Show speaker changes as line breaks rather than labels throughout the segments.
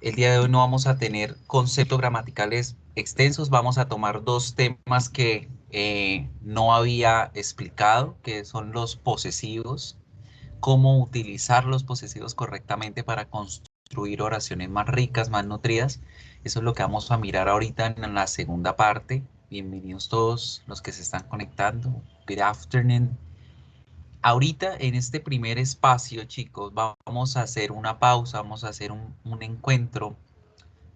El día de hoy no vamos a tener conceptos gramaticales extensos, vamos a tomar dos temas que no había explicado, que son los posesivos, cómo utilizar los posesivos correctamente para construir oraciones más ricas, más nutridas. Eso es lo que vamos a mirar ahorita en la segunda parte. Bienvenidos todos los que se están conectando. Good afternoon. Ahorita en este primer espacio, chicos, vamos a hacer una pausa, vamos a hacer un encuentro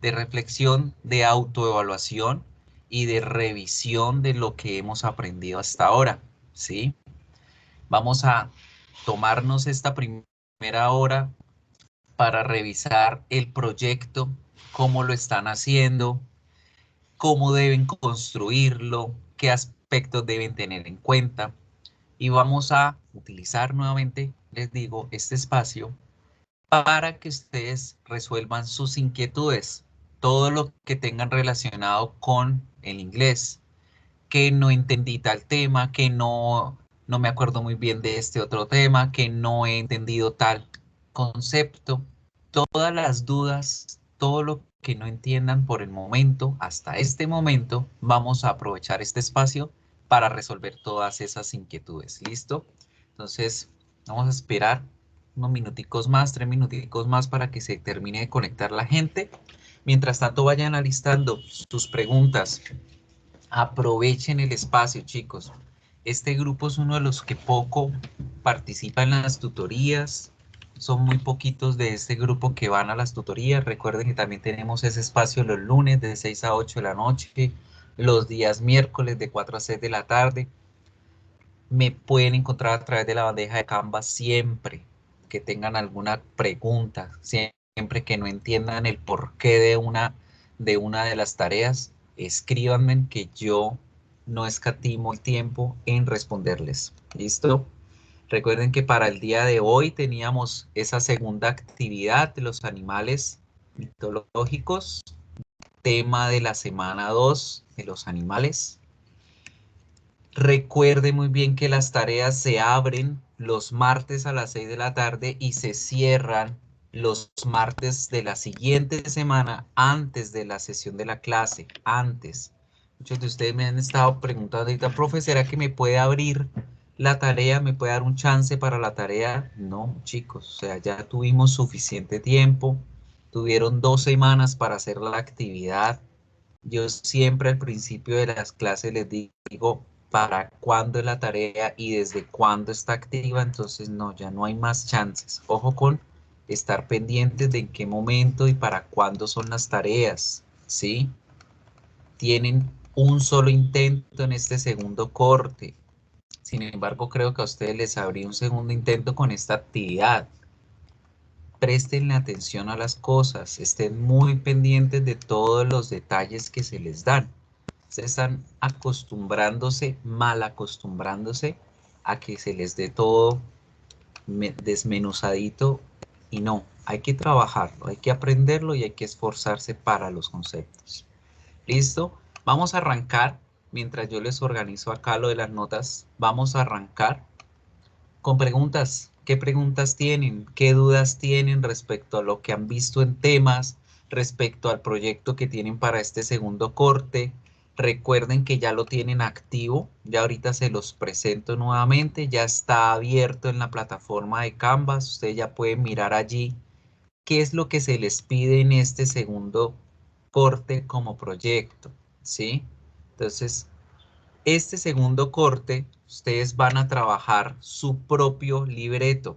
de reflexión, de autoevaluación y de revisión de lo que hemos aprendido hasta ahora, ¿sí? Vamos a tomarnos esta primera hora para revisar el proyecto, cómo lo están haciendo, cómo deben construirlo, qué aspectos deben tener en cuenta. Y vamos a utilizar nuevamente, les digo, este espacio para que ustedes resuelvan sus inquietudes, todo lo que tengan relacionado con el inglés, que no entendí tal tema, que no me acuerdo muy bien de este otro tema, que no he entendido tal concepto, todas las dudas, todo lo que no entiendan por el momento, hasta este momento, vamos a aprovechar este espacio para resolver todas esas inquietudes. ¿Listo? Entonces, vamos a esperar unos minuticos más, 3 minuticos más para que se termine de conectar la gente. Mientras tanto, vayan alistando sus preguntas. Aprovechen el espacio, chicos. Este grupo es uno de los que poco participa en las tutorías. Son muy poquitos de este grupo que van a las tutorías. Recuerden que también tenemos ese espacio los lunes de 6 a 8 de la noche, los días miércoles de 4 a 6 de la tarde. Me pueden encontrar a través de la bandeja de Canva siempre que tengan alguna pregunta, siempre que no entiendan el porqué de una de las tareas, escríbanme que yo no escatimo el tiempo en responderles. ¿Listo? Recuerden que para el día de hoy teníamos esa segunda actividad de los animales mitológicos, tema de la semana 2 de los animales. Recuerde muy bien que las tareas se abren los martes a las 6 de la tarde y se cierran los martes de la siguiente semana antes de la sesión de la clase, antes. Muchos de ustedes me han estado preguntando ahorita, profe, ¿será que me puede abrir la tarea? ¿Me puede dar un chance para la tarea? No, chicos, o sea, ya tuvimos suficiente tiempo, tuvieron 2 semanas para hacer la actividad. Yo siempre al principio de las clases les digo para cuándo es la tarea y desde cuándo está activa, entonces no, ya no hay más chances. Ojo con estar pendientes de en qué momento y para cuándo son las tareas, ¿sí? Tienen un solo intento en este segundo corte. Sin embargo, creo que a ustedes les abrí un segundo intento con esta actividad. Presten atención a las cosas, estén muy pendientes de todos los detalles que se les dan. Se están acostumbrándose, mal acostumbrándose a que se les dé todo desmenuzadito y no, hay que trabajarlo, hay que aprenderlo y hay que esforzarse para los conceptos. ¿Listo? Vamos a arrancar, mientras yo les organizo acá lo de las notas, vamos a arrancar con preguntas. ¿Qué preguntas tienen? ¿Qué dudas tienen respecto a lo que han visto en temas? Respecto al proyecto que tienen para este segundo corte. Recuerden que ya lo tienen activo. Ya ahorita se los presento nuevamente. Ya está abierto en la plataforma de Canvas. Ustedes ya pueden mirar allí qué es lo que se les pide en este segundo corte como proyecto. ¿Sí? Entonces, este segundo corte, ustedes van a trabajar su propio libreto.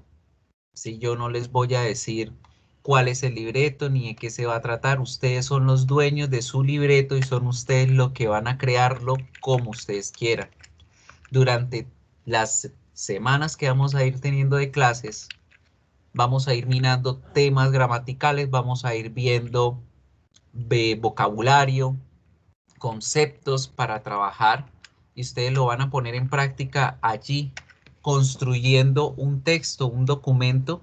Si yo no les voy a decir cuál es el libreto ni de qué se va a tratar, ustedes son los dueños de su libreto y son ustedes los que van a crearlo como ustedes quieran. Durante las semanas que vamos a ir teniendo de clases, vamos a ir minando temas gramaticales, vamos a ir viendo vocabulario, conceptos para trabajar y ustedes lo van a poner en práctica allí, construyendo un texto, un documento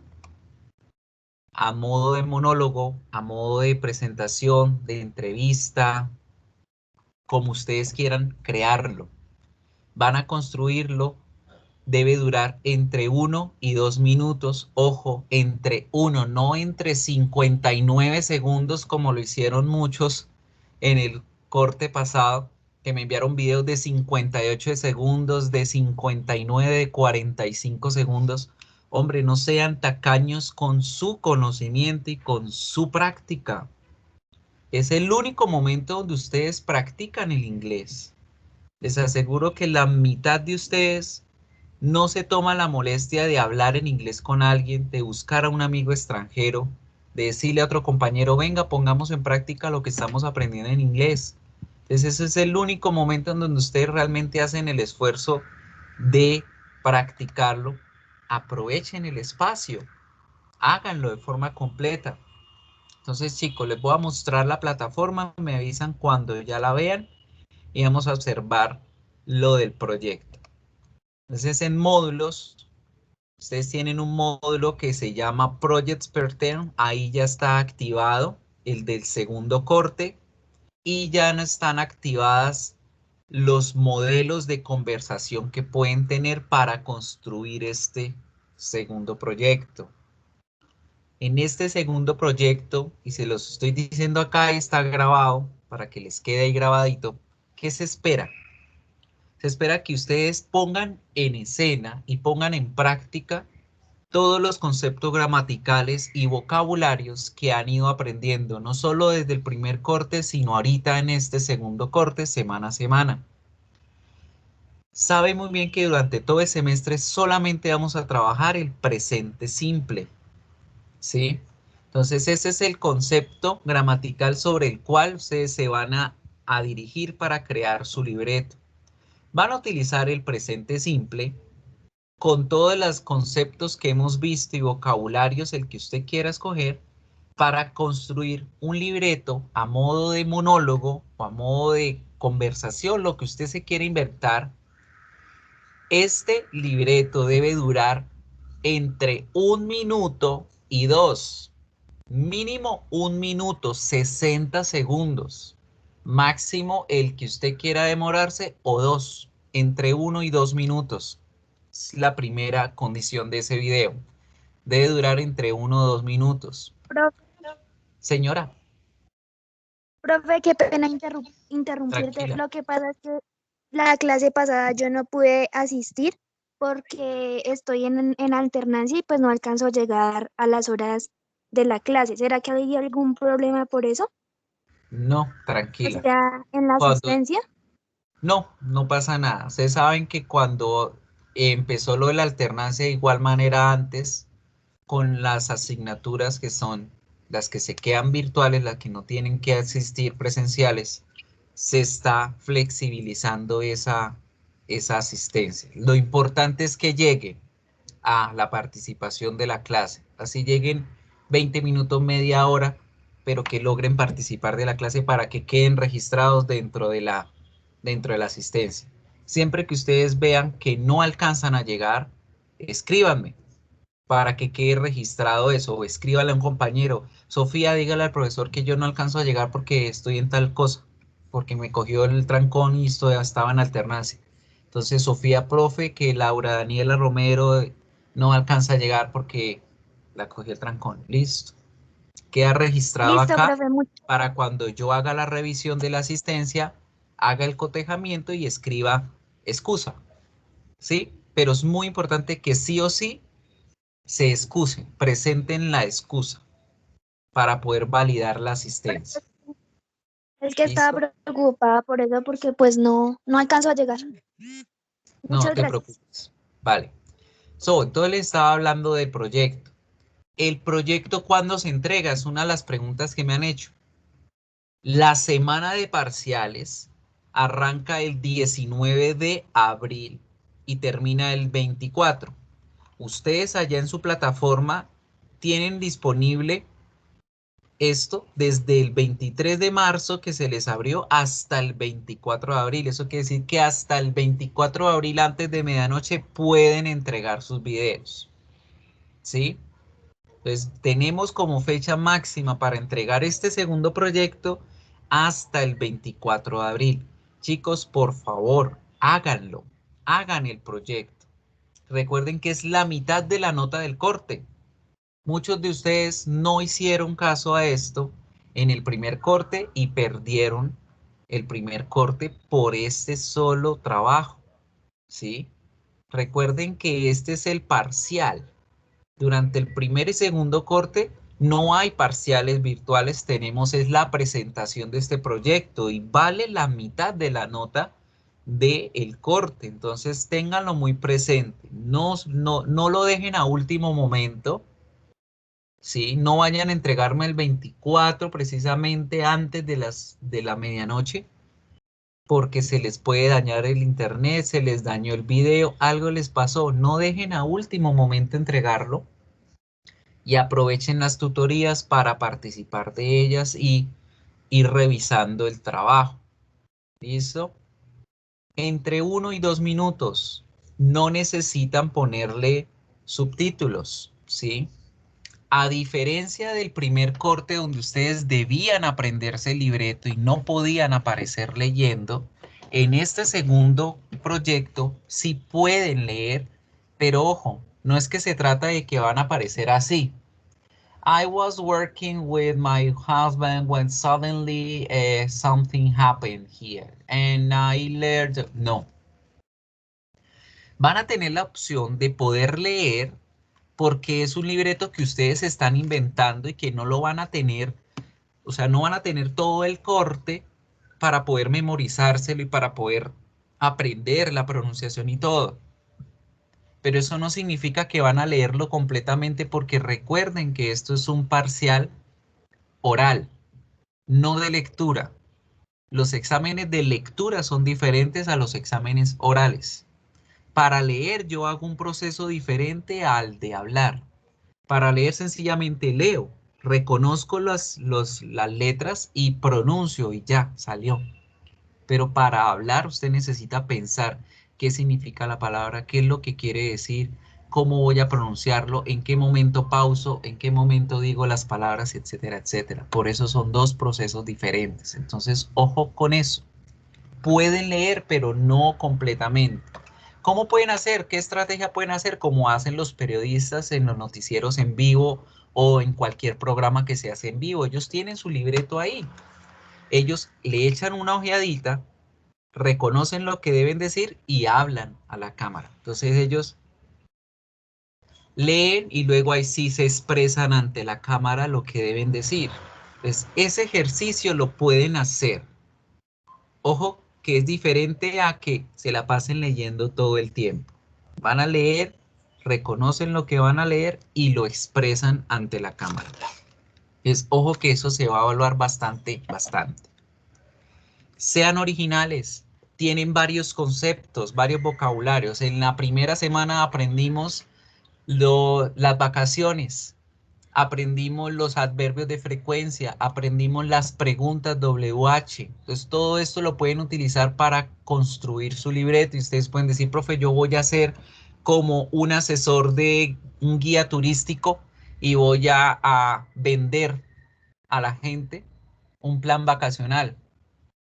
a modo de monólogo, a modo de presentación, de entrevista, como ustedes quieran crearlo. Van a construirlo debe durar entre 1 y 2 minutos. Ojo, entre 1, no entre 59 segundos como lo hicieron muchos en el corte pasado, que me enviaron videos de 58 segundos, de 59, de 45 segundos. Hombre, no sean tacaños con su conocimiento y con su práctica. Es el único momento donde ustedes practican el inglés. Les aseguro que la mitad de ustedes no se toma la molestia de hablar en inglés con alguien, de buscar a un amigo extranjero, de decirle a otro compañero, venga, pongamos en práctica lo que estamos aprendiendo en inglés. Entonces ese es el único momento en donde ustedes realmente hacen el esfuerzo de practicarlo. Aprovechen el espacio, háganlo de forma completa. Entonces, chicos, les voy a mostrar la plataforma, me avisan cuando ya la vean y vamos a observar lo del proyecto. Entonces, en módulos, ustedes tienen un módulo que se llama Projects per Term, ahí ya está activado el del segundo corte y ya no están activadas los modelos de conversación que pueden tener para construir este segundo proyecto. En este segundo proyecto, y se los estoy diciendo acá, está grabado para que les quede ahí grabadito, ¿qué se espera? Se espera que ustedes pongan en escena y pongan en práctica todos los conceptos gramaticales y vocabularios que han ido aprendiendo, no solo desde el primer corte, sino ahorita en este segundo corte, semana a semana. Sabe muy bien que durante todo el semestre solamente vamos a trabajar el presente simple, ¿sí? Entonces ese es el concepto gramatical sobre el cual ustedes se van a dirigir para crear su libreto. Van a utilizar el presente simple con todos los conceptos que hemos visto y vocabularios, el que usted quiera escoger, para construir un libreto a modo de monólogo o a modo de conversación, lo que usted se quiera inventar. Este libreto debe durar entre 1 minuto y 2. Mínimo 1 minuto, 60 segundos. Máximo el que usted quiera demorarse o 2, entre 1 y 2 minutos. Es la primera condición de ese video. Debe durar entre 1 o 2 minutos.
Profe,
Señora,
profe, qué pena interrumpirte.
tranquila.
Lo que pasa es que la clase pasada yo no pude asistir porque estoy en alternancia y pues no alcanzo a llegar a las horas de la clase. ¿Será que hay algún problema por eso?
No,
O
tranquila.
sea, en la
Cuando,
asistencia.
no, no pasa nada. Ustedes saben que cuando empezó lo de la alternancia de igual manera antes, con las asignaturas que son las que se quedan virtuales, las que no tienen que asistir presenciales, se está flexibilizando esa asistencia. Lo importante es que llegue a la participación de la clase. Así lleguen 20 minutos, media hora, pero que logren participar de la clase para que queden registrados dentro de la asistencia. Siempre que ustedes vean que no alcanzan a llegar, escríbanme para que quede registrado eso, o escríbale a un compañero. Sofía, dígale al profesor que yo no alcanzo a llegar porque estoy en tal cosa, porque me cogió el trancón y estaba en alternancia. Entonces, Sofía, profe, que Laura Daniela Romero no alcanza a llegar porque la cogió el trancón. Listo. Queda registrado
Listo,
acá
profe.
para cuando yo haga la revisión de la asistencia, haga el cotejamiento y escriba excusa. ¿Sí? Pero es muy importante que sí o sí se excusen, presenten la excusa para poder validar la asistencia.
Es que
¿Listo?
estaba preocupada por eso porque pues no alcanzo a llegar.
No
Muchas
te
gracias.
preocupes. Vale. Entonces le estaba hablando del proyecto. ¿El proyecto cuándo se entrega? Es una de las preguntas que me han hecho. La semana de parciales arranca el 19 de abril y termina el 24. Ustedes allá en su plataforma tienen disponible esto desde el 23 de marzo que se les abrió hasta el 24 de abril. Eso quiere decir que hasta el 24 de abril antes de medianoche pueden entregar sus videos. ¿Sí? Entonces tenemos como fecha máxima para entregar este segundo proyecto hasta el 24 de abril. Chicos, por favor, háganlo. Hagan el proyecto. Recuerden que es la mitad de la nota del corte. Muchos de ustedes no hicieron caso a esto en el primer corte y perdieron el primer corte por este solo trabajo, ¿sí? Recuerden que este es el parcial. Durante el primer y segundo corte no hay parciales virtuales, tenemos es la presentación de este proyecto y vale la mitad de la nota del corte. Entonces ténganlo muy presente, no lo dejen a último momento, ¿sí? No vayan a entregarme el 24 precisamente antes de la medianoche, porque se les puede dañar el internet, se les dañó el video, algo les pasó. No dejen a último momento entregarlo y aprovechen las tutorías para participar de ellas y ir revisando el trabajo. ¿Listo? Entre 1 y 2 minutos. No necesitan ponerle subtítulos, ¿sí? A diferencia del primer corte donde ustedes debían aprenderse el libreto y no podían aparecer leyendo, en este segundo proyecto sí pueden leer, pero ojo, no es que se trata de que van a aparecer así. I was working with my husband when suddenly something happened here and I learned. No, van a tener la opción de poder leer porque es un libreto que ustedes están inventando y que no lo van a tener, o sea, no van a tener todo el corte para poder memorizárselo y para poder aprender la pronunciación y todo. Pero eso no significa que van a leerlo completamente porque recuerden que esto es un parcial oral, no de lectura. Los exámenes de lectura son diferentes a los exámenes orales. Para leer yo hago un proceso diferente al de hablar. Para leer sencillamente leo, reconozco las letras y pronuncio y ya, salió. Pero para hablar usted necesita pensar qué significa la palabra, qué es lo que quiere decir, cómo voy a pronunciarlo, en qué momento pauso, en qué momento digo las palabras, etcétera, etcétera. Por eso son dos procesos diferentes. Entonces, ojo con eso. Pueden leer, pero no completamente. ¿Cómo pueden hacer? ¿Qué estrategia pueden hacer? Como hacen los periodistas en los noticieros en vivo o en cualquier programa que se hace en vivo. Ellos tienen su libreto ahí. Ellos le echan una ojeadita, reconocen lo que deben decir y hablan a la cámara. Entonces ellos leen y luego ahí sí se expresan ante la cámara lo que deben decir. Entonces ese ejercicio lo pueden hacer. Ojo que es diferente a que se la pasen leyendo todo el tiempo. Van a leer, reconocen lo que van a leer y lo expresan ante la cámara. Ojo que eso se va a evaluar bastante, bastante. Sean originales, tienen varios conceptos, varios vocabularios. En la primera semana aprendimos las vacaciones, aprendimos los adverbios de frecuencia, aprendimos las preguntas WH. Entonces todo esto lo pueden utilizar para construir su libreto y ustedes pueden decir, profe, yo voy a ser como un asesor de un guía turístico y voy a vender a la gente un plan vacacional.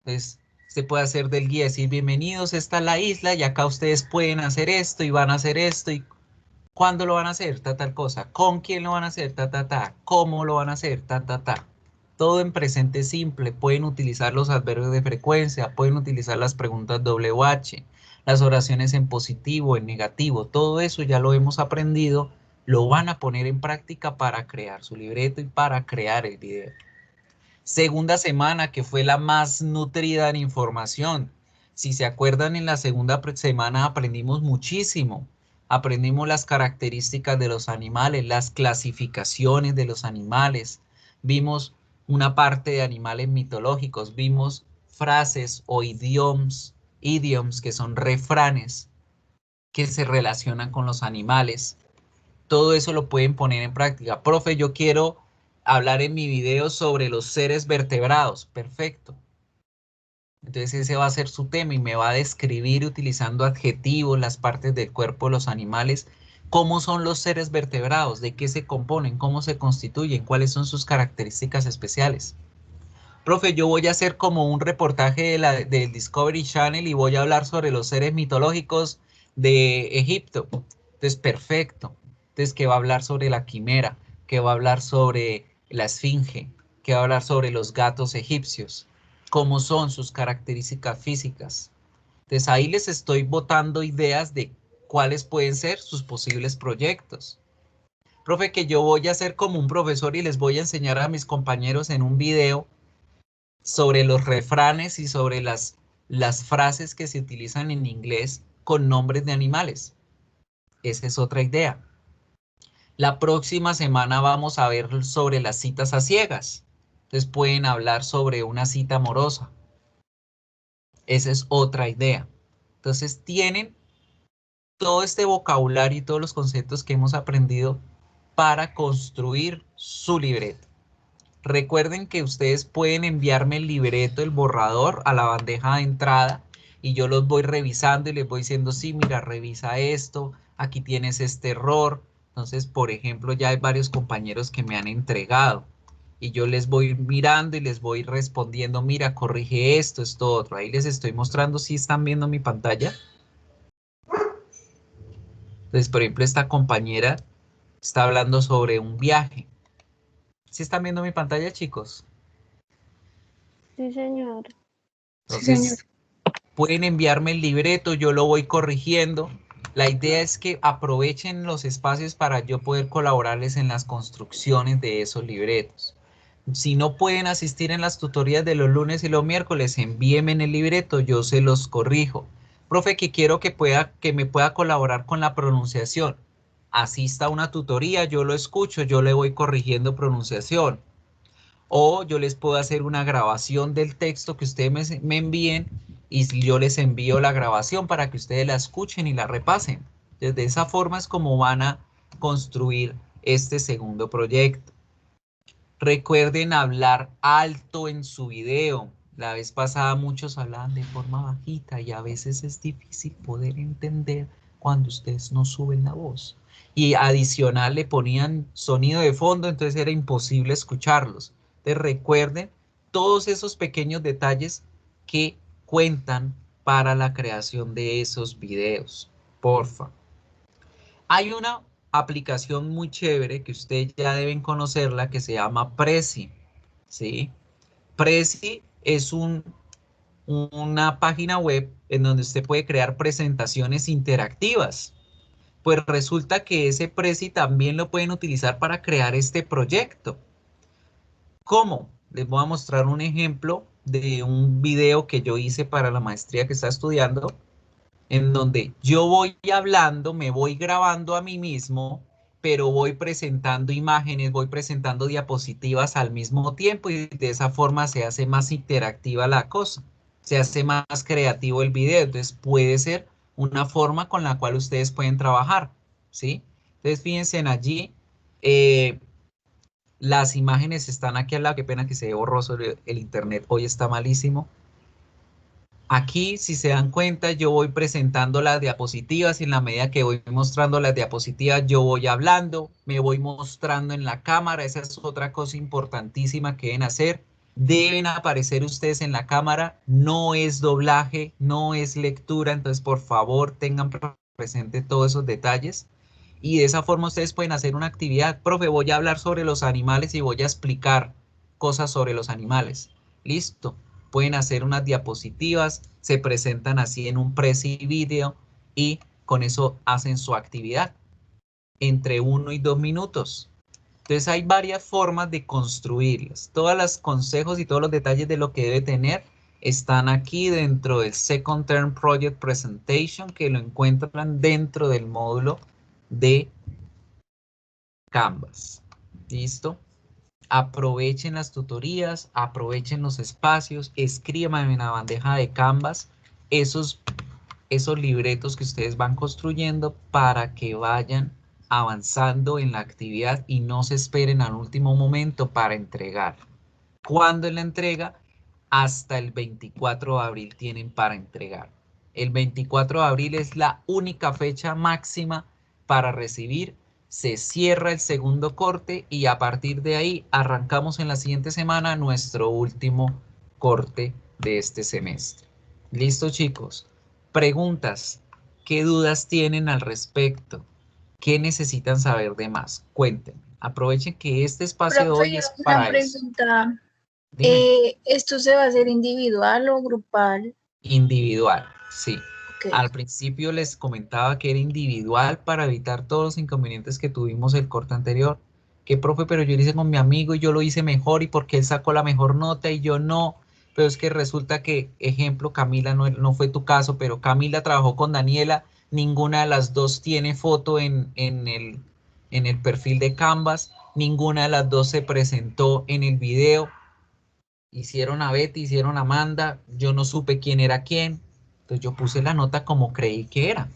Entonces se puede hacer del guía, decir, bienvenidos, esta es la isla y acá ustedes pueden hacer esto y van a hacer esto y ¿cuándo lo van a hacer? Tal cosa. ¿Con quién lo van a hacer? ¿Cómo lo van a hacer? Todo en presente simple. Pueden utilizar los adverbios de frecuencia, pueden utilizar las preguntas WH, las oraciones en positivo, en negativo. Todo eso ya lo hemos aprendido. Lo van a poner en práctica para crear su libreto y para crear el video. Segunda semana que fue la más nutrida en información. Si se acuerdan, en la segunda semana aprendimos muchísimo. Aprendimos las características de los animales, las clasificaciones de los animales. Vimos una parte de animales mitológicos. Vimos frases o idioms que son refranes que se relacionan con los animales. Todo eso lo pueden poner en práctica. Profe, yo quiero hablar en mi video sobre los seres vertebrados. Perfecto. Entonces ese va a ser su tema y me va a describir utilizando adjetivos, las partes del cuerpo de los animales, cómo son los seres vertebrados, de qué se componen, cómo se constituyen, cuáles son sus características especiales. Profe, yo voy a hacer como un reportaje del Discovery Channel y voy a hablar sobre los seres mitológicos de Egipto. Entonces Entonces, perfecto. Entonces, ¿qué va a hablar sobre la quimera? ¿Qué va a hablar sobre la esfinge? ¿Qué va a hablar sobre los gatos egipcios? ¿Cómo son sus características físicas? Entonces, ahí les estoy botando ideas de cuáles pueden ser sus posibles proyectos. Profe, que yo voy a ser como un profesor y les voy a enseñar a mis compañeros en un video sobre los refranes y sobre las frases que se utilizan en inglés con nombres de animales. Esa es otra idea. La próxima semana vamos a ver sobre las citas a ciegas. Entonces pueden hablar sobre una cita amorosa. Esa es otra idea. Entonces tienen todo este vocabulario y todos los conceptos que hemos aprendido para construir su libreto. Recuerden que ustedes pueden enviarme el libreto, el borrador, a la bandeja de entrada y yo los voy revisando y les voy diciendo, sí, mira, revisa esto, aquí tienes este error. Entonces, por ejemplo, ya hay varios compañeros que me han entregado y yo les voy mirando y les voy respondiendo, mira, corrige esto, esto, otro. Ahí les estoy mostrando si están viendo mi pantalla. Entonces, por ejemplo, esta compañera está hablando sobre un viaje. ¿Sí están viendo mi pantalla, chicos?
Sí, señor.
Entonces, pueden enviarme el libreto, yo lo voy corrigiendo. La idea es que aprovechen los espacios para yo poder colaborarles en las construcciones de esos libretos. Si no pueden asistir en las tutorías de los lunes y los miércoles, envíenme en el libreto, yo se los corrijo. Profe, que quiero que me pueda colaborar con la pronunciación. Asista a una tutoría, yo lo escucho, yo le voy corrigiendo pronunciación. O yo les puedo hacer una grabación del texto que ustedes me envíen y yo les envío la grabación para que ustedes la escuchen y la repasen. Entonces, de esa forma es como van a construir este segundo proyecto. Recuerden hablar alto en su video. La vez pasada muchos hablaban de forma bajita y a veces es difícil poder entender cuando ustedes no suben la voz. Y adicional le ponían sonido de fondo, entonces era imposible escucharlos. Entonces recuerden todos esos pequeños detalles que cuentan para la creación de esos videos. Porfa. Hay una aplicación muy chévere que ustedes ya deben conocerla que se llama Prezi, ¿sí? Prezi es una página web en donde usted puede crear presentaciones interactivas. Pues resulta que ese Prezi también lo pueden utilizar para crear este proyecto. ¿Cómo? Les voy a mostrar un ejemplo de un video que yo hice para la maestría que está estudiando, en donde yo voy hablando, me voy grabando a mí mismo, pero voy presentando imágenes, voy presentando diapositivas al mismo tiempo y de esa forma se hace más interactiva la cosa, se hace más creativo el video. Entonces puede ser una forma con la cual ustedes pueden trabajar, ¿sí? Entonces fíjense en allí, las imágenes están aquí al lado, qué pena que se ve borroso el internet, hoy está malísimo. Aquí, si se dan cuenta, yo voy presentando las diapositivas y en la medida que voy mostrando las diapositivas, yo voy hablando, me voy mostrando en la cámara. Esa es otra cosa importantísima que deben hacer. Deben aparecer ustedes en la cámara, no es doblaje, no es lectura, entonces por favor tengan presente todos esos detalles. Y de esa forma ustedes pueden hacer una actividad. Profe, voy a hablar sobre los animales y voy a explicar cosas sobre los animales. Listo. Pueden hacer unas diapositivas, se presentan así en un Prezi video y con eso hacen su actividad entre 1 y 2 minutos. Entonces hay varias formas de construirlas. Todos los consejos y todos los detalles de lo que debe tener están aquí dentro del Second Term Project Presentation, que lo encuentran dentro del módulo de Canvas. ¿Listo? Aprovechen las tutorías, aprovechen los espacios, escriban en la bandeja de Canvas esos libretos que ustedes van construyendo para que vayan avanzando en la actividad y no se esperen al último momento para entregar. ¿Cuándo es la entrega? Hasta el 24 de abril tienen para entregar. El 24 de abril es la única fecha máxima para recibir. Se cierra el segundo corte y a partir de ahí arrancamos en la siguiente semana nuestro último corte de este semestre. ¿Listo, chicos? Preguntas. ¿Qué dudas tienen al respecto? ¿Qué necesitan saber de más? Cuéntenme. Aprovechen que este espacio de
Profe,
hoy es
una
para eso.
pregunta.
Dime.
¿Esto se va a hacer individual o grupal?
Individual, sí.
Ok.
Al principio les comentaba que era individual para evitar todos los inconvenientes que tuvimos el corte anterior. Que profe, pero yo lo hice con mi amigo y yo lo hice mejor y porque él sacó la mejor nota y yo no. Pero es que resulta que, ejemplo, Camila no fue tu caso, pero Camila trabajó con Daniela, ninguna de las dos tiene foto en el perfil de Canvas, ninguna de las dos se presentó en el video. Hicieron a Betty, hicieron a Amanda, yo no supe quién era quién, entonces yo puse la nota como creí que era,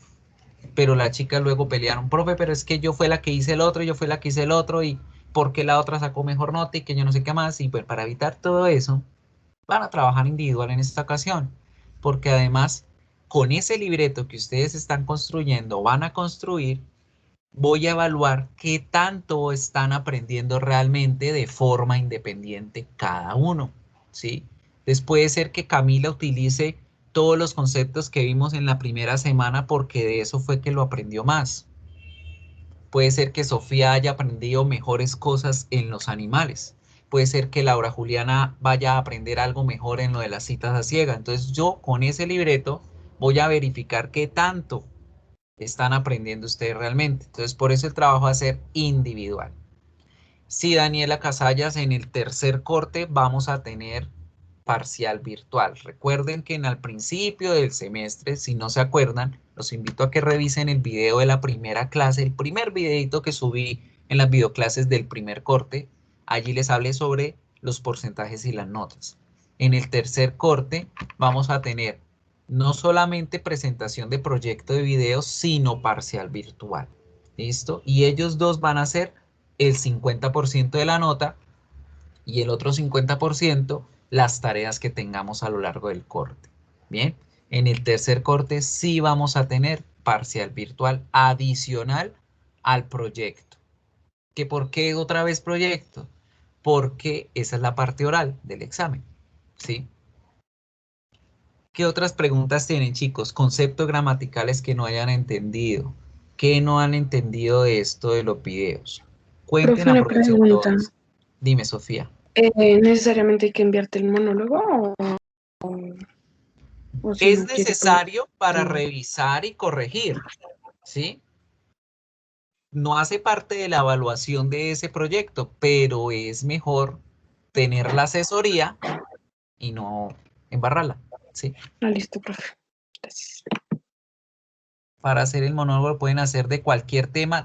pero las chicas luego pelearon, profe, pero es que yo fue la que hice el otro, yo fue la que hice el otro, y por qué la otra sacó mejor nota y que yo no sé qué más, y pues para evitar todo eso, van a trabajar individual en esta ocasión, porque además, con ese libreto que ustedes están construyendo, van a construir, voy a evaluar qué tanto están aprendiendo realmente de forma independiente cada uno, ¿sí? Entonces puede ser que Camila utilice todos los conceptos que vimos en la primera semana porque de eso fue que lo aprendió más. Puede ser que Sofía haya aprendido mejores cosas en los animales. Puede ser que Laura Juliana vaya a aprender algo mejor en lo de las citas a ciega. Entonces yo con ese libreto voy a verificar qué tanto están aprendiendo ustedes realmente. Entonces, por eso el trabajo va a ser individual. Sí, Daniela Casallas, en el tercer corte vamos a tener parcial virtual. Recuerden que al principio del semestre, si no se acuerdan, los invito a que revisen el video de la primera clase, el primer videito que subí en las videoclases del primer corte. Allí les hablé sobre los porcentajes y las notas. En el tercer corte vamos a tener no solamente presentación de proyecto de video, sino parcial virtual. ¿Listo? Y ellos dos van a ser el 50% de la nota y el otro 50% las tareas que tengamos a lo largo del corte. Bien, en el tercer corte sí vamos a tener parcial virtual adicional al proyecto. ¿Que por qué otra vez proyecto? Porque esa es la parte oral del examen, ¿sí? ¿Qué otras preguntas tienen, chicos? Conceptos gramaticales que no hayan entendido. ¿Qué no han entendido de esto de los videos? Cuenten,
Profe, una
aprovechen
pregunta.
todos. Dime, Sofía.
¿Necesariamente hay que enviarte el monólogo o si
Es
no quiere poner
necesario para
no?
revisar y corregir, ¿sí? No hace parte de la evaluación de ese proyecto, pero es mejor tener la asesoría y no embarrarla, ¿sí?
Ah, listo, profe. Gracias.
Para hacer el monólogo lo pueden hacer de cualquier tema,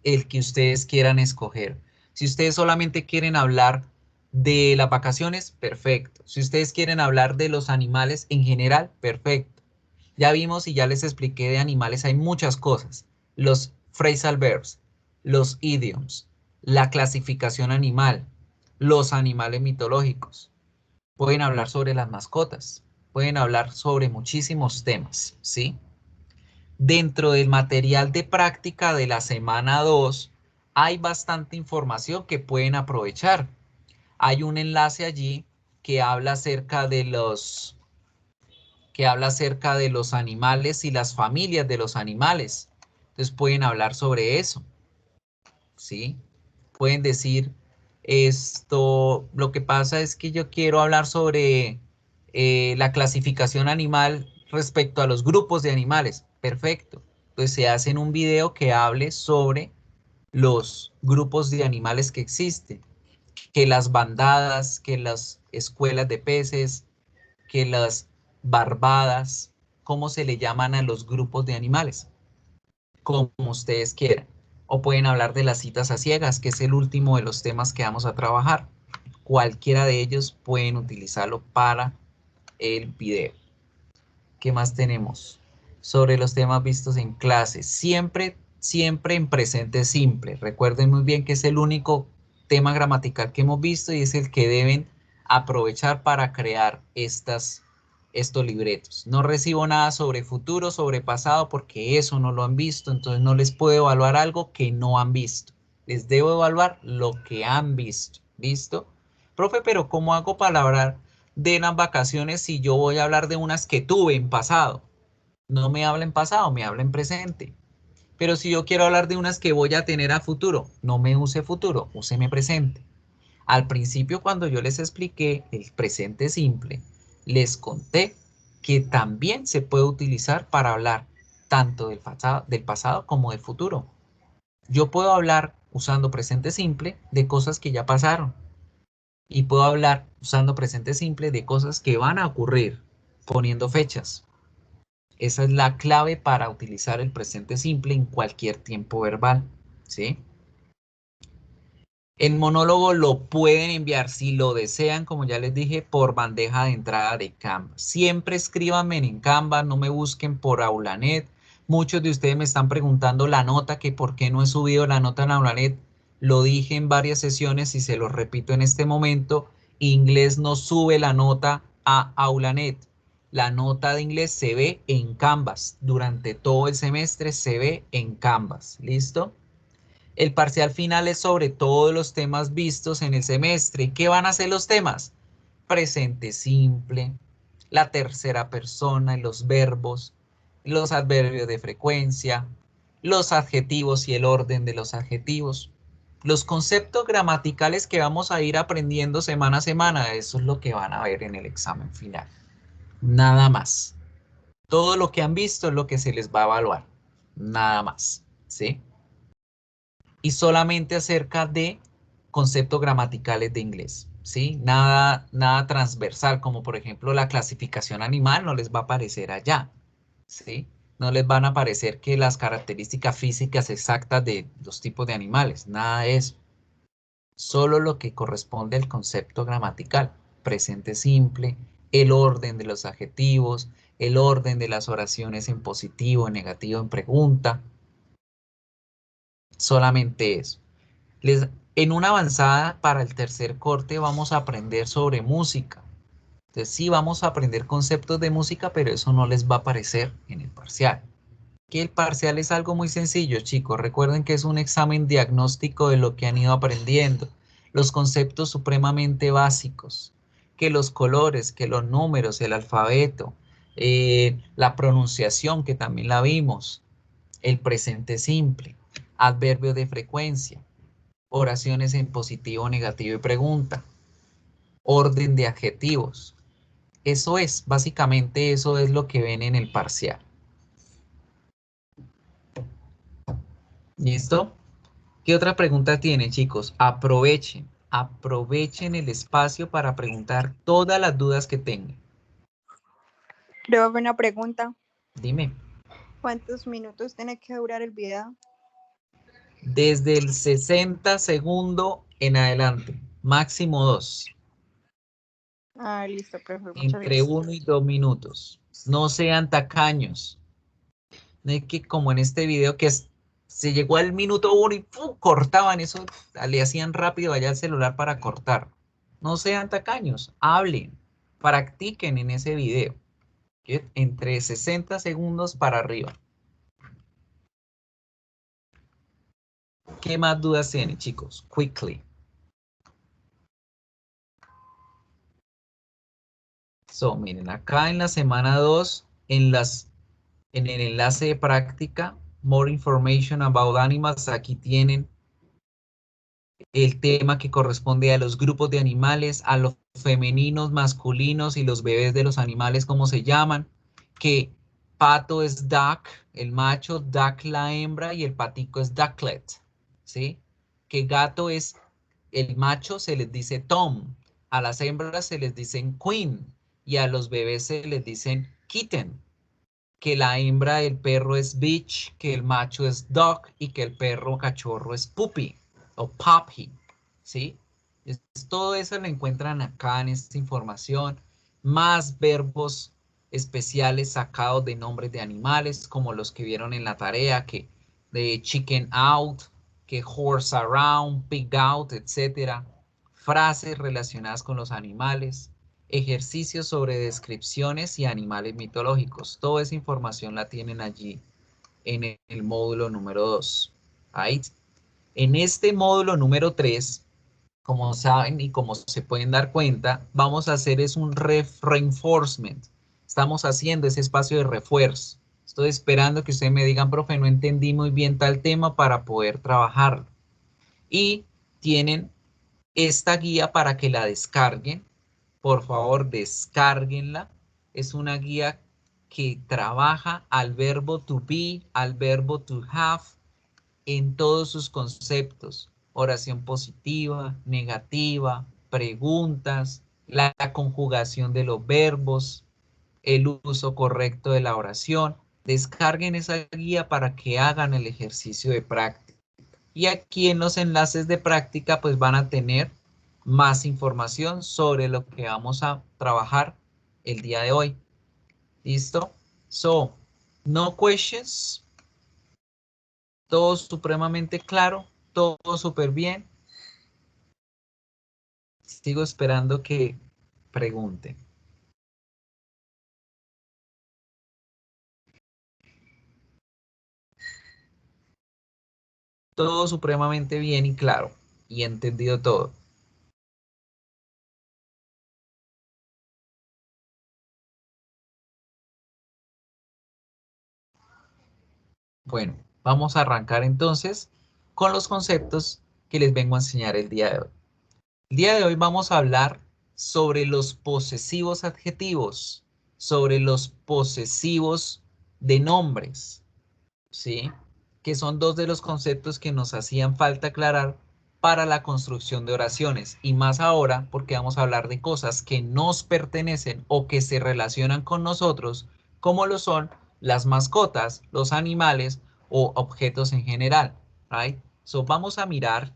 el que ustedes quieran escoger. Si ustedes solamente quieren hablar de las vacaciones, perfecto. Si ustedes quieren hablar de los animales en general, perfecto. Ya vimos y ya les expliqué de animales, hay muchas cosas. Los phrasal verbs, los idioms, la clasificación animal, los animales mitológicos. Pueden hablar sobre las mascotas, pueden hablar sobre muchísimos temas, ¿sí? Dentro del material de práctica de la semana 2 hay bastante información que pueden aprovechar. Hay un enlace allí que habla acerca de los animales y las familias de los animales. Entonces pueden hablar sobre eso, ¿sí? Pueden decir esto, lo que pasa es que yo quiero hablar sobre la clasificación animal respecto a los grupos de animales. Perfecto. Pues se hacen un video que hable sobre los grupos de animales que existen, que las bandadas, que las escuelas de peces, que las barbadas, cómo se le llaman a los grupos de animales, como ustedes quieran. O pueden hablar de las citas a ciegas, que es el último de los temas que vamos a trabajar. Cualquiera de ellos pueden utilizarlo para el video. ¿Qué más tenemos? Sobre los temas vistos en clase. Siempre en presente simple. Recuerden muy bien que es el único tema gramatical que hemos visto y es el que deben aprovechar para crear estos libretos. No recibo nada sobre futuro, sobre pasado, porque eso no lo han visto, entonces no les puedo evaluar algo que no han visto. Les debo evaluar lo que han visto. ¿Listo? Profe, pero ¿cómo hago para hablar de las vacaciones si yo voy a hablar de unas que tuve en pasado? No me habla en pasado, me habla en presente. Pero si yo quiero hablar de unas que voy a tener a futuro, no me use futuro, úseme presente. Al principio, cuando yo les expliqué el presente simple, les conté que también se puede utilizar para hablar tanto del pasado como del futuro. Yo puedo hablar usando presente simple de cosas que ya pasaron y puedo hablar usando presente simple de cosas que van a ocurrir, poniendo fechas. Esa es la clave para utilizar el presente simple en cualquier tiempo verbal, ¿sí? El monólogo lo pueden enviar, si lo desean, como ya les dije, por bandeja de entrada de Canva. Siempre escríbanme en Canva, no me busquen por Aulanet. Muchos de ustedes me están preguntando la nota, que por qué no he subido la nota en Aulanet. Lo dije en varias sesiones y se lo repito en este momento. Inglés no sube la nota a Aulanet. La nota de inglés se ve en Canvas. Durante todo el semestre se ve en Canvas. ¿Listo? El parcial final es sobre todos los temas vistos en el semestre. ¿Qué van a ser los temas? Presente simple, la tercera persona y los verbos, los adverbios de frecuencia, los adjetivos y el orden de los adjetivos, los conceptos gramaticales que vamos a ir aprendiendo semana a semana. Eso es lo que van a ver en el examen final. Nada más. Todo lo que han visto es lo que se les va a evaluar. Nada más. ¿Sí? Y solamente acerca de conceptos gramaticales de inglés, ¿sí? Nada transversal, como por ejemplo la clasificación animal no les va a aparecer allá, ¿sí? No les van a aparecer que las características físicas exactas de los tipos de animales, nada de eso. Solo lo que corresponde al concepto gramatical, presente simple, el orden de los adjetivos, el orden de las oraciones en positivo, en negativo, en pregunta. Solamente eso. En una avanzada para el tercer corte vamos a aprender sobre música. Entonces sí vamos a aprender conceptos de música, pero eso no les va a aparecer en el parcial. Que el parcial es algo muy sencillo, chicos. Recuerden que es un examen diagnóstico de lo que han ido aprendiendo. Los conceptos supremamente básicos. Que los colores, que los números, el alfabeto, la pronunciación, que también la vimos. El presente simple, adverbio de frecuencia, oraciones en positivo, negativo y pregunta, orden de adjetivos. Eso es, básicamente eso es lo que ven en el parcial. ¿Listo? ¿Qué otra pregunta tienen, chicos? Aprovechen el espacio para preguntar todas las dudas que tengan.
Creo que una pregunta.
Dime.
¿Cuántos minutos tiene que durar el video?
Desde el 60 segundos en adelante, máximo 2.
Ah, listo, profe. Muchas
Entre
gracias.
1 y 2 minutos. No sean tacaños. No es que como en este video que se llegó al minuto 1 y ¡pum! Cortaban eso, le hacían rápido allá al celular para cortar. No sean tacaños, hablen, practiquen en ese video. ¿Sí? Entre 60 segundos para arriba. ¿Qué más dudas tienen, chicos? Quickly. So, miren, acá en la semana 2, en el enlace de práctica, More Information About Animals, aquí tienen el tema que corresponde a los grupos de animales, a los femeninos, masculinos y los bebés de los animales, ¿cómo se llaman? Que pato es duck, el macho, duck la hembra y el patico es ducklet, ¿sí? Que gato es, el macho se les dice Tom, a las hembras se les dicen queen y a los bebés se les dicen kitten. Que la hembra del perro es bitch, que el macho es dog y que el perro cachorro es puppy o puppy, ¿sí? Todo eso lo encuentran acá en esta información, más verbos especiales sacados de nombres de animales, como los que vieron en la tarea, que de chicken out, que horse around, pig out, etcétera. Frases relacionadas con los animales, ejercicios sobre descripciones y animales mitológicos. Toda esa información la tienen allí en el módulo número 2. Right? En este módulo número 3, como saben y como se pueden dar cuenta, vamos a hacer es un reinforcement. Estamos haciendo ese espacio de refuerzo, Estoy esperando que ustedes me digan, profe, no entendí muy bien tal tema para poder trabajarlo. Y tienen esta guía para que la descarguen. Por favor, descárguenla. Es una guía que trabaja al verbo to be, al verbo to have, en todos sus conceptos. Oración positiva, negativa, preguntas, la conjugación de los verbos, el uso correcto de la oración. Descarguen esa guía para que hagan el ejercicio de práctica. Y aquí en los enlaces de práctica pues van a tener más información sobre lo que vamos a trabajar el día de hoy. ¿Listo? So, no questions. Todo supremamente claro, todo súper bien. Sigo esperando que pregunten. Todo supremamente bien y claro. Y entendido todo. Bueno, vamos a arrancar entonces con los conceptos que les vengo a enseñar el día de hoy. El día de hoy vamos a hablar sobre los posesivos adjetivos, sobre los posesivos de nombres, ¿sí? Que son dos de los conceptos que nos hacían falta aclarar para la construcción de oraciones. Y más ahora porque vamos a hablar de cosas que nos pertenecen o que se relacionan con nosotros, como lo son las mascotas, los animales o objetos en general, ¿right? So, vamos a mirar,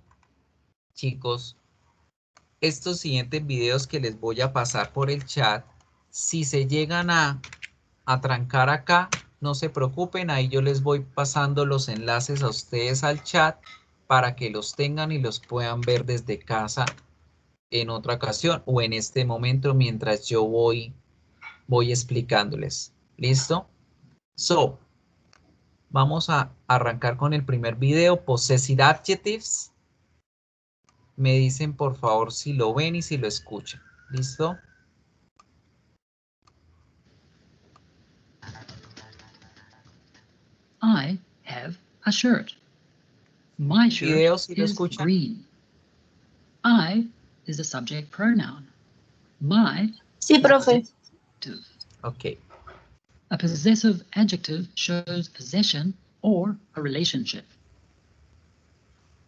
chicos, estos siguientes videos que les voy a pasar por el chat. Si se llegan a trancar acá, no se preocupen, ahí yo les voy pasando los enlaces a ustedes al chat para que los tengan y los puedan ver desde casa en otra ocasión o en este momento mientras yo voy explicándoles. ¿Listo? So, vamos a arrancar con el primer video, Possessive Adjectives. Me dicen por favor si lo ven y si lo escuchan. ¿Listo?
I have a shirt. My shirt
Video si lo
is
escuchan.
green. I is the subject pronoun. My
Sí, profe.
adjective.
Ok.
A possessive adjective shows possession or a relationship.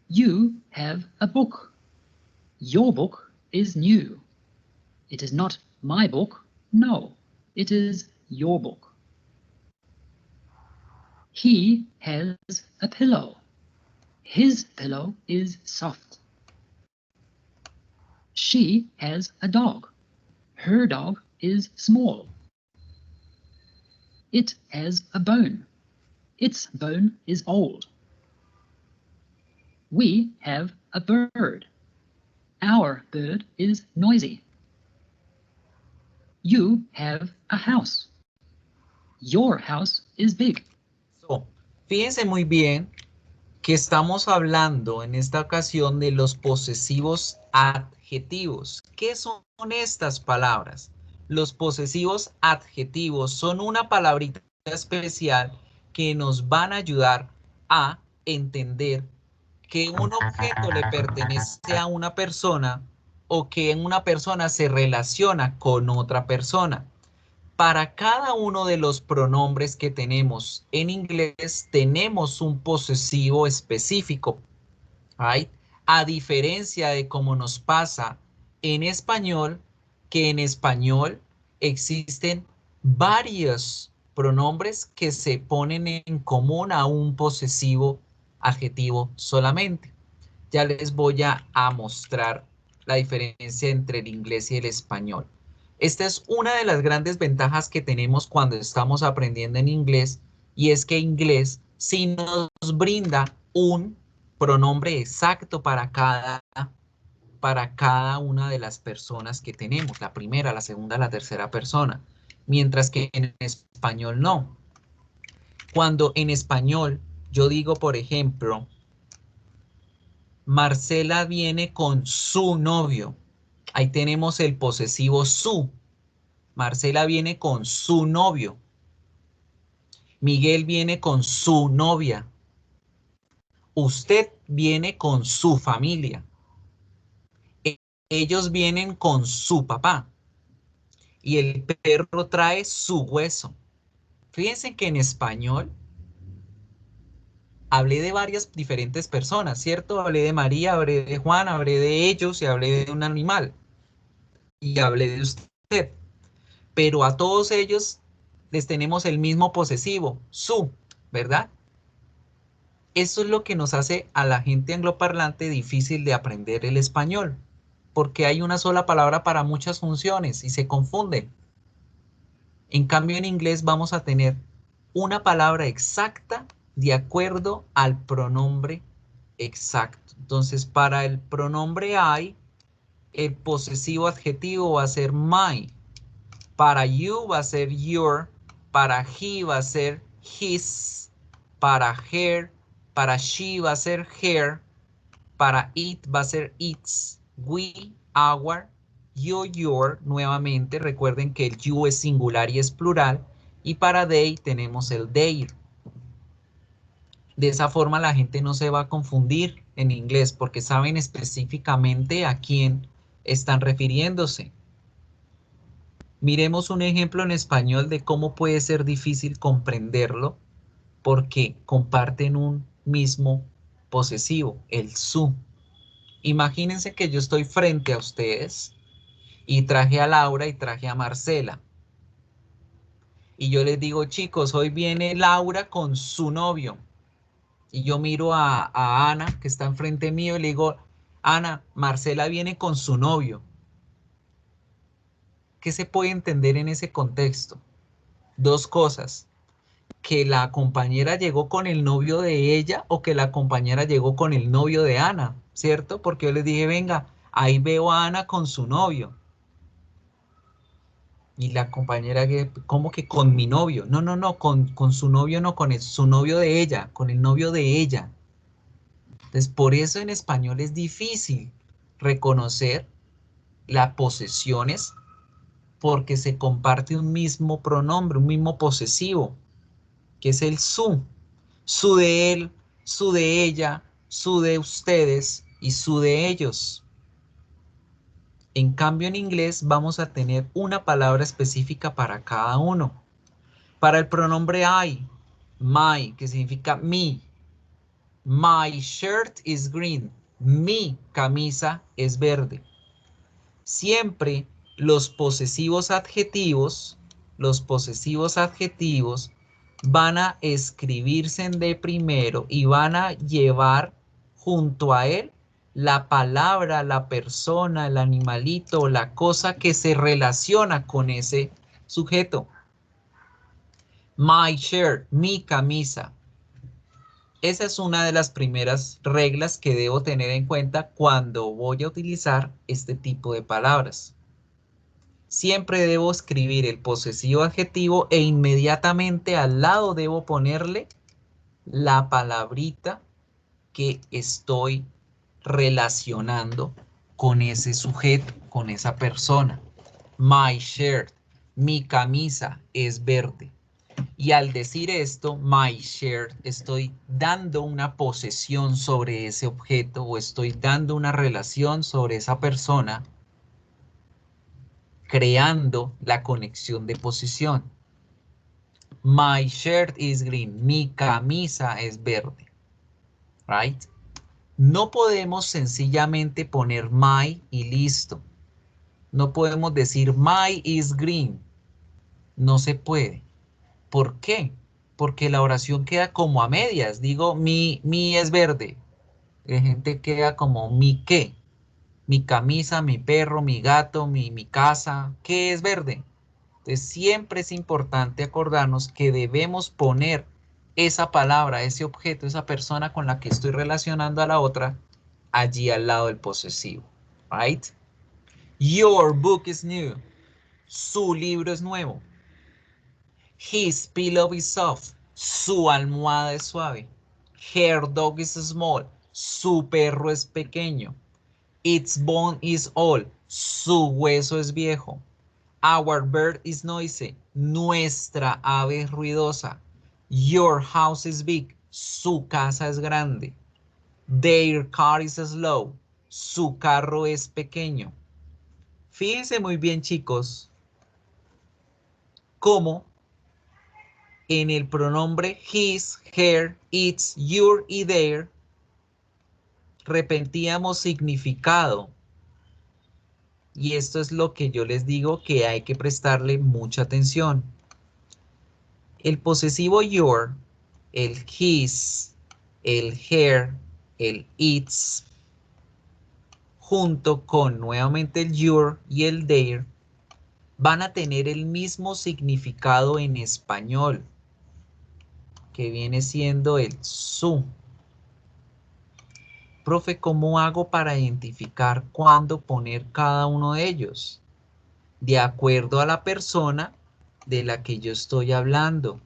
You have a book. Your book is new. It is not my book. No, it is your book. He has a pillow. His pillow is soft. She has a dog. Her dog is small. It has a bone. Its bone is old. We have a bird. Our bird is noisy. You have a house. Your house is big.
So, fíjense muy bien que estamos hablando en esta ocasión de los posesivos adjetivos. ¿Qué son estas palabras? Los posesivos adjetivos son una palabrita especial que nos van a ayudar a entender que un objeto le pertenece a una persona o que una persona se relaciona con otra persona. Para cada uno de los pronombres que tenemos en inglés, tenemos un posesivo específico. ¿Right? A diferencia de cómo nos pasa en español, que en español existen varios pronombres que se ponen en común a un posesivo adjetivo solamente. Ya les voy a mostrar la diferencia entre el inglés y el español. Esta es una de las grandes ventajas que tenemos cuando estamos aprendiendo en inglés, y es que inglés sí nos brinda un pronombre exacto para cada una de las personas que tenemos, la primera, la segunda, la tercera persona, mientras que en español no. Cuando en español yo digo, por ejemplo, Marcela viene con su novio, ahí tenemos el posesivo su. Marcela viene con su novio. Miguel viene con su novia. Usted viene con su familia. Ellos vienen con su papá. Y el perro trae su hueso. Fíjense que en español hablé de varias diferentes personas, ¿cierto? Hablé de María, hablé de Juan, hablé de ellos y hablé de un animal. Y hablé de usted. Pero a todos ellos les tenemos el mismo posesivo, su, ¿verdad? Eso es lo que nos hace a la gente angloparlante difícil de aprender el español, porque hay una sola palabra para muchas funciones y se confunden. En cambio, en inglés vamos a tener una palabra exacta de acuerdo al pronombre exacto. Entonces, para el pronombre I, el posesivo adjetivo va a ser my. Para you va a ser your. Para he va a ser his. Para her, para she va a ser her. Para it va a ser its. We, our. You, your, nuevamente, recuerden que el you es singular y es plural. Y para they tenemos el their. De esa forma la gente no se va a confundir en inglés porque saben específicamente a quién están refiriéndose. Miremos un ejemplo en español de cómo puede ser difícil comprenderlo porque comparten un mismo posesivo, el su. Imagínense que yo estoy frente a ustedes y traje a Laura y traje a Marcela. Y yo les digo, chicos, hoy viene Laura con su novio. Y yo miro a Ana, que está enfrente mío, y le digo, Ana, Marcela viene con su novio. ¿Qué se puede entender en ese contexto? Dos cosas. Que la compañera llegó con el novio de ella o que la compañera llegó con el novio de Ana, ¿cierto? Porque yo les dije, venga, ahí veo a Ana con su novio. Y la compañera, ¿cómo que con mi novio? No, no, no, con su novio no, su novio de ella, con el novio de ella. Entonces, por eso en español es difícil reconocer las posesiones porque se comparte un mismo pronombre, un mismo posesivo, que es el su. Su de él, su de ella, su de ustedes y su de ellos. En cambio, en inglés vamos a tener una palabra específica para cada uno. Para el pronombre I, my, que significa mi. My shirt is green. Mi camisa es verde. Siempre los posesivos adjetivos van a escribirse de primero y van a llevar junto a él la palabra, la persona, el animalito, la cosa que se relaciona con ese sujeto. My shirt, mi camisa. Esa es una de las primeras reglas que debo tener en cuenta cuando voy a utilizar este tipo de palabras. Siempre debo escribir el posesivo adjetivo e inmediatamente al lado debo ponerle la palabrita que estoy relacionando con ese sujeto, con esa persona. My shirt, mi camisa es verde. Y al decir esto, my shirt, estoy dando una posesión sobre ese objeto o estoy dando una relación sobre esa persona, creando la conexión de posesión. My shirt is green. Mi camisa es verde. Right? No podemos sencillamente poner my y listo. No podemos decir my is green. No se puede. ¿Por qué? Porque la oración queda como a medias. Digo, mi es verde. La gente queda como mi qué. Mi camisa, mi perro, mi gato, mi casa. ¿Qué es verde? Entonces siempre es importante acordarnos que debemos poner esa palabra, ese objeto, esa persona con la que estoy relacionando a la otra, allí al lado del posesivo. Right? Your book is new. Su libro es nuevo. His pillow is soft. Su almohada es suave. Her dog is small. Su perro es pequeño. Its bone is old. Su hueso es viejo. Our bird is noisy. Nuestra ave es ruidosa. Your house is big. Su casa es grande. Their car is slow. Su carro es pequeño. Fíjense muy bien, chicos, cómo en el pronombre his, her, its, your y their repetíamos significado. Y esto es lo que yo les digo que hay que prestarle mucha atención. El posesivo your, el his, el her, el its, junto con nuevamente el your y el their, van a tener el mismo significado en español, que viene siendo el su. Profe, ¿cómo hago para identificar cuándo poner cada uno de ellos? De acuerdo a la persona de la que yo estoy hablando.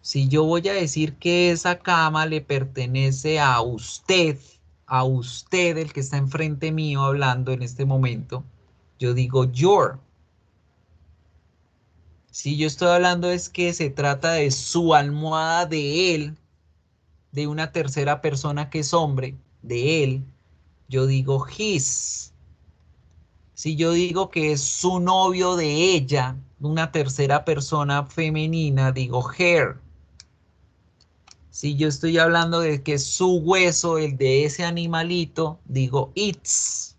Si yo voy a decir que esa cama le pertenece a usted el que está enfrente mío hablando en este momento, yo digo your. Si yo estoy hablando es que se trata de su almohada de él, de una tercera persona que es hombre, de él, yo digo his. Si yo digo que es su novio de ella, una tercera persona femenina, digo her. Si yo estoy hablando de que es su hueso, el de ese animalito, digo its.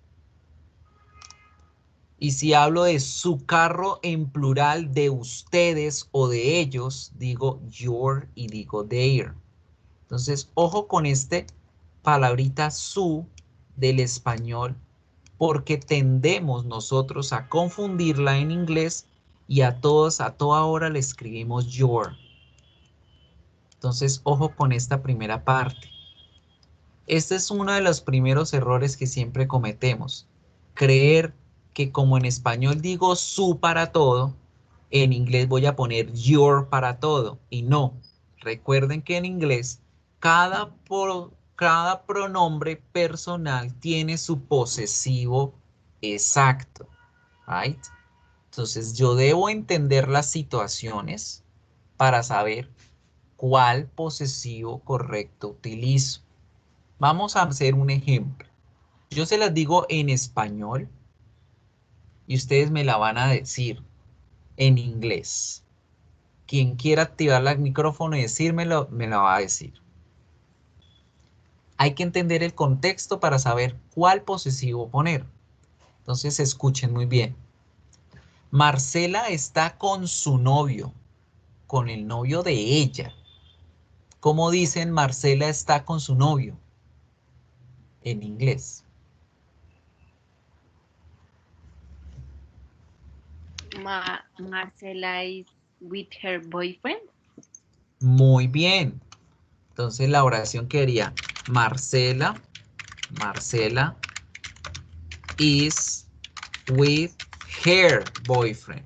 Y si hablo de su carro en plural, de ustedes o de ellos, digo your y digo their. Entonces, ojo con este palabrita su del español, porque tendemos nosotros a confundirla en inglés y a toda hora le escribimos your. Entonces, ojo con esta primera parte. Este es uno de los primeros errores que siempre cometemos. Creer que como en español digo su para todo, en inglés voy a poner your para todo. Y no. Recuerden que en inglés cada pronombre personal tiene su posesivo exacto. Right? Entonces yo debo entender las situaciones para saber cuál posesivo correcto utilizo. Vamos a hacer un ejemplo. Yo se las digo en español y ustedes me la van a decir en inglés. Quien quiera activar el micrófono y decírmelo, me la va a decir. Hay que entender el contexto para saber cuál posesivo poner. Entonces escuchen muy bien. Marcela está con su novio, con el novio de ella. ¿Cómo dicen Marcela está con su novio? En inglés.
Marcela is with her boyfriend.
Muy bien. Entonces la oración quedaría Marcela is with her boyfriend.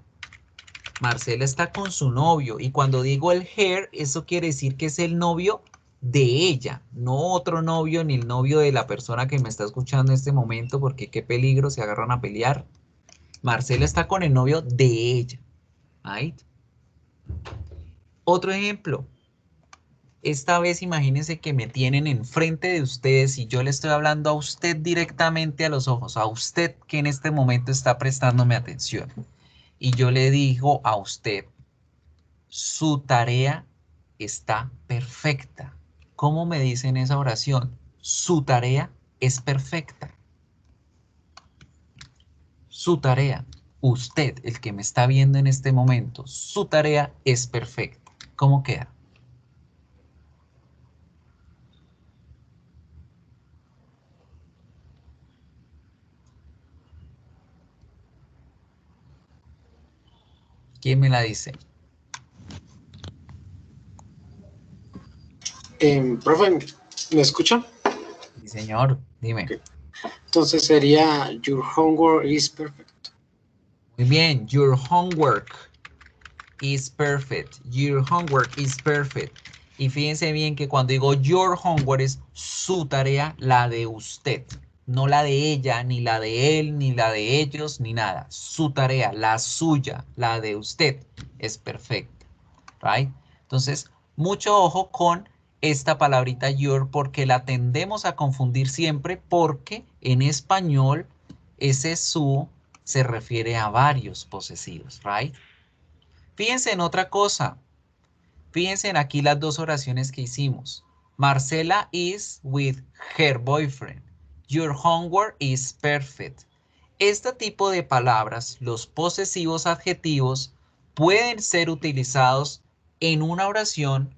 Marcela está con su novio y cuando digo el her, eso quiere decir que es el novio de ella, no otro novio ni el novio de la persona que me está escuchando en este momento, porque qué peligro, se agarran a pelear. Marcela está con el novio de ella. Right? Otro ejemplo. Esta vez imagínense que me tienen enfrente de ustedes y yo le estoy hablando a usted directamente a los ojos, a usted que en este momento está prestándome atención. Y yo le digo a usted, su tarea está perfecta. ¿Cómo me dicen esa oración? Su tarea es perfecta. Su tarea, usted, el que me está viendo en este momento, su tarea es perfecta. ¿Cómo queda? ¿Quién me la dice?
Profe, ¿me escucha?
Sí, señor, dime.
Okay. Entonces sería your homework is perfect.
Muy bien, your homework is perfect. Your homework is perfect. Y fíjense bien que cuando digo your homework es su tarea, la de usted. No la de ella, ni la de él, ni la de ellos, ni nada. Su tarea, la suya, la de usted es perfecta. Right? Entonces, mucho ojo con esta palabrita your porque la tendemos a confundir siempre porque en español ese su se refiere a varios posesivos, right? Fíjense en otra cosa. Fíjense en aquí las dos oraciones que hicimos. Marcela is with her boyfriend. Your homework is perfect. Este tipo de palabras, los posesivos adjetivos, pueden ser utilizados en una oración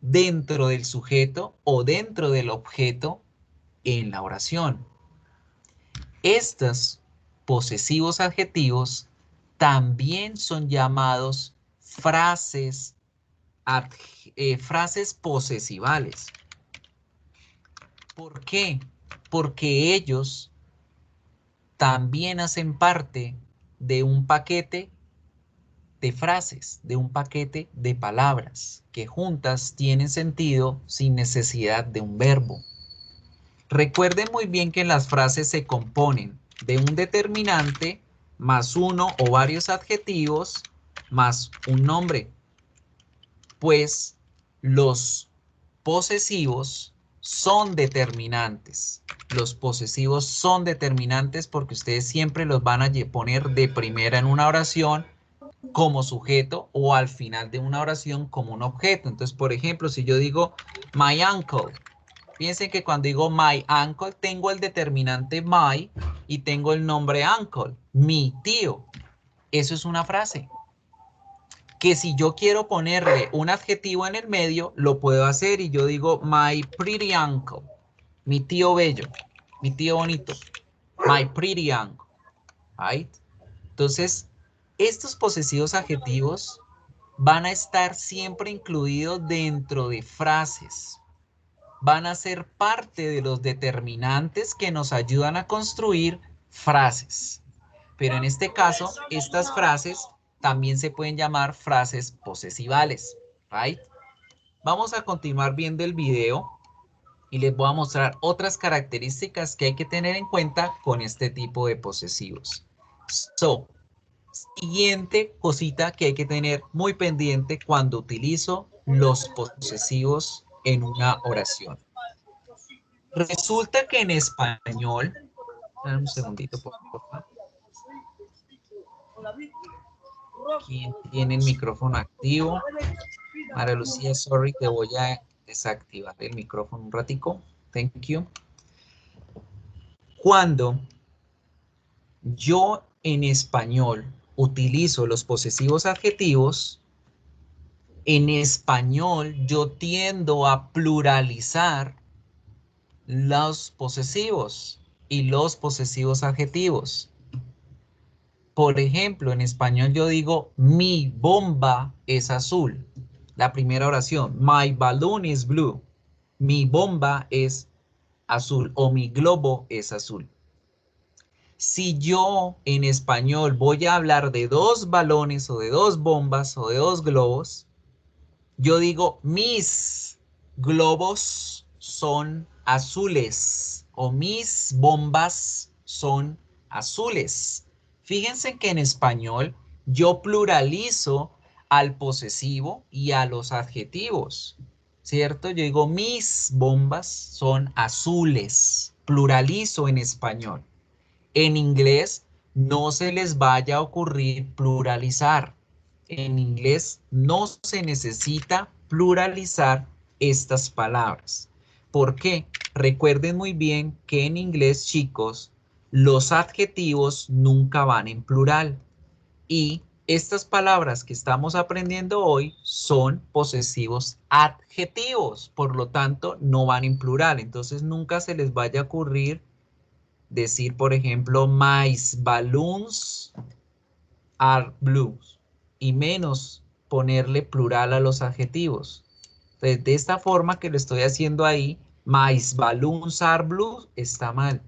dentro del sujeto o dentro del objeto en la oración. Estos posesivos adjetivos también son llamados frases posesivales. ¿Por qué? Porque ellos también hacen parte de un paquete de frases, de un paquete de palabras que juntas tienen sentido sin necesidad de un verbo. Recuerden muy bien que las frases se componen de un determinante más uno o varios adjetivos más un nombre. Pues los posesivos son determinantes. Los posesivos son determinantes porque ustedes siempre los van a poner de primera en una oración como sujeto o al final de una oración como un objeto. Entonces, por ejemplo, si yo digo my uncle, piensen que cuando digo my uncle tengo el determinante my y tengo el nombre uncle, mi tío. Eso es una frase. Que si yo quiero ponerle un adjetivo en el medio, lo puedo hacer y yo digo my pretty uncle, mi tío bello, mi tío bonito, my pretty uncle, right? Entonces, estos posesivos adjetivos van a estar siempre incluidos dentro de frases, van a ser parte de los determinantes que nos ayudan a construir frases, pero en este caso, estas frases también se pueden llamar frases posesivales, right? Vamos a continuar viendo el video y les voy a mostrar otras características que hay que tener en cuenta con este tipo de posesivos. So, siguiente cosita que hay que tener muy pendiente cuando utilizo los posesivos en una oración. Resulta que en español, dame un segundito por favor. ¿Quién tiene el micrófono activo? María Lucía, sorry, te voy a desactivar el micrófono un ratico. Thank you. Cuando yo en español utilizo los posesivos adjetivos, en español yo tiendo a pluralizar los posesivos y los posesivos adjetivos. Por ejemplo, en español yo digo, mi bomba es azul. La primera oración, my balloon is blue. Mi bomba es azul o mi globo es azul. Si yo en español voy a hablar de dos balones o de dos bombas o de dos globos, yo digo, mis globos son azules o mis bombas son azules. Fíjense que en español yo pluralizo al posesivo y a los adjetivos, ¿cierto? Yo digo, mis bombas son azules. Pluralizo en español. En inglés no se les vaya a ocurrir pluralizar. En inglés no se necesita pluralizar estas palabras. ¿Por qué? Recuerden muy bien que en inglés, chicos, los adjetivos nunca van en plural. Y estas palabras que estamos aprendiendo hoy son posesivos adjetivos. Por lo tanto, no van en plural. Entonces, nunca se les vaya a ocurrir decir, por ejemplo, my balloons are blue. Y menos ponerle plural a los adjetivos. Entonces, de esta forma que lo estoy haciendo ahí, my balloons are blue, está mal.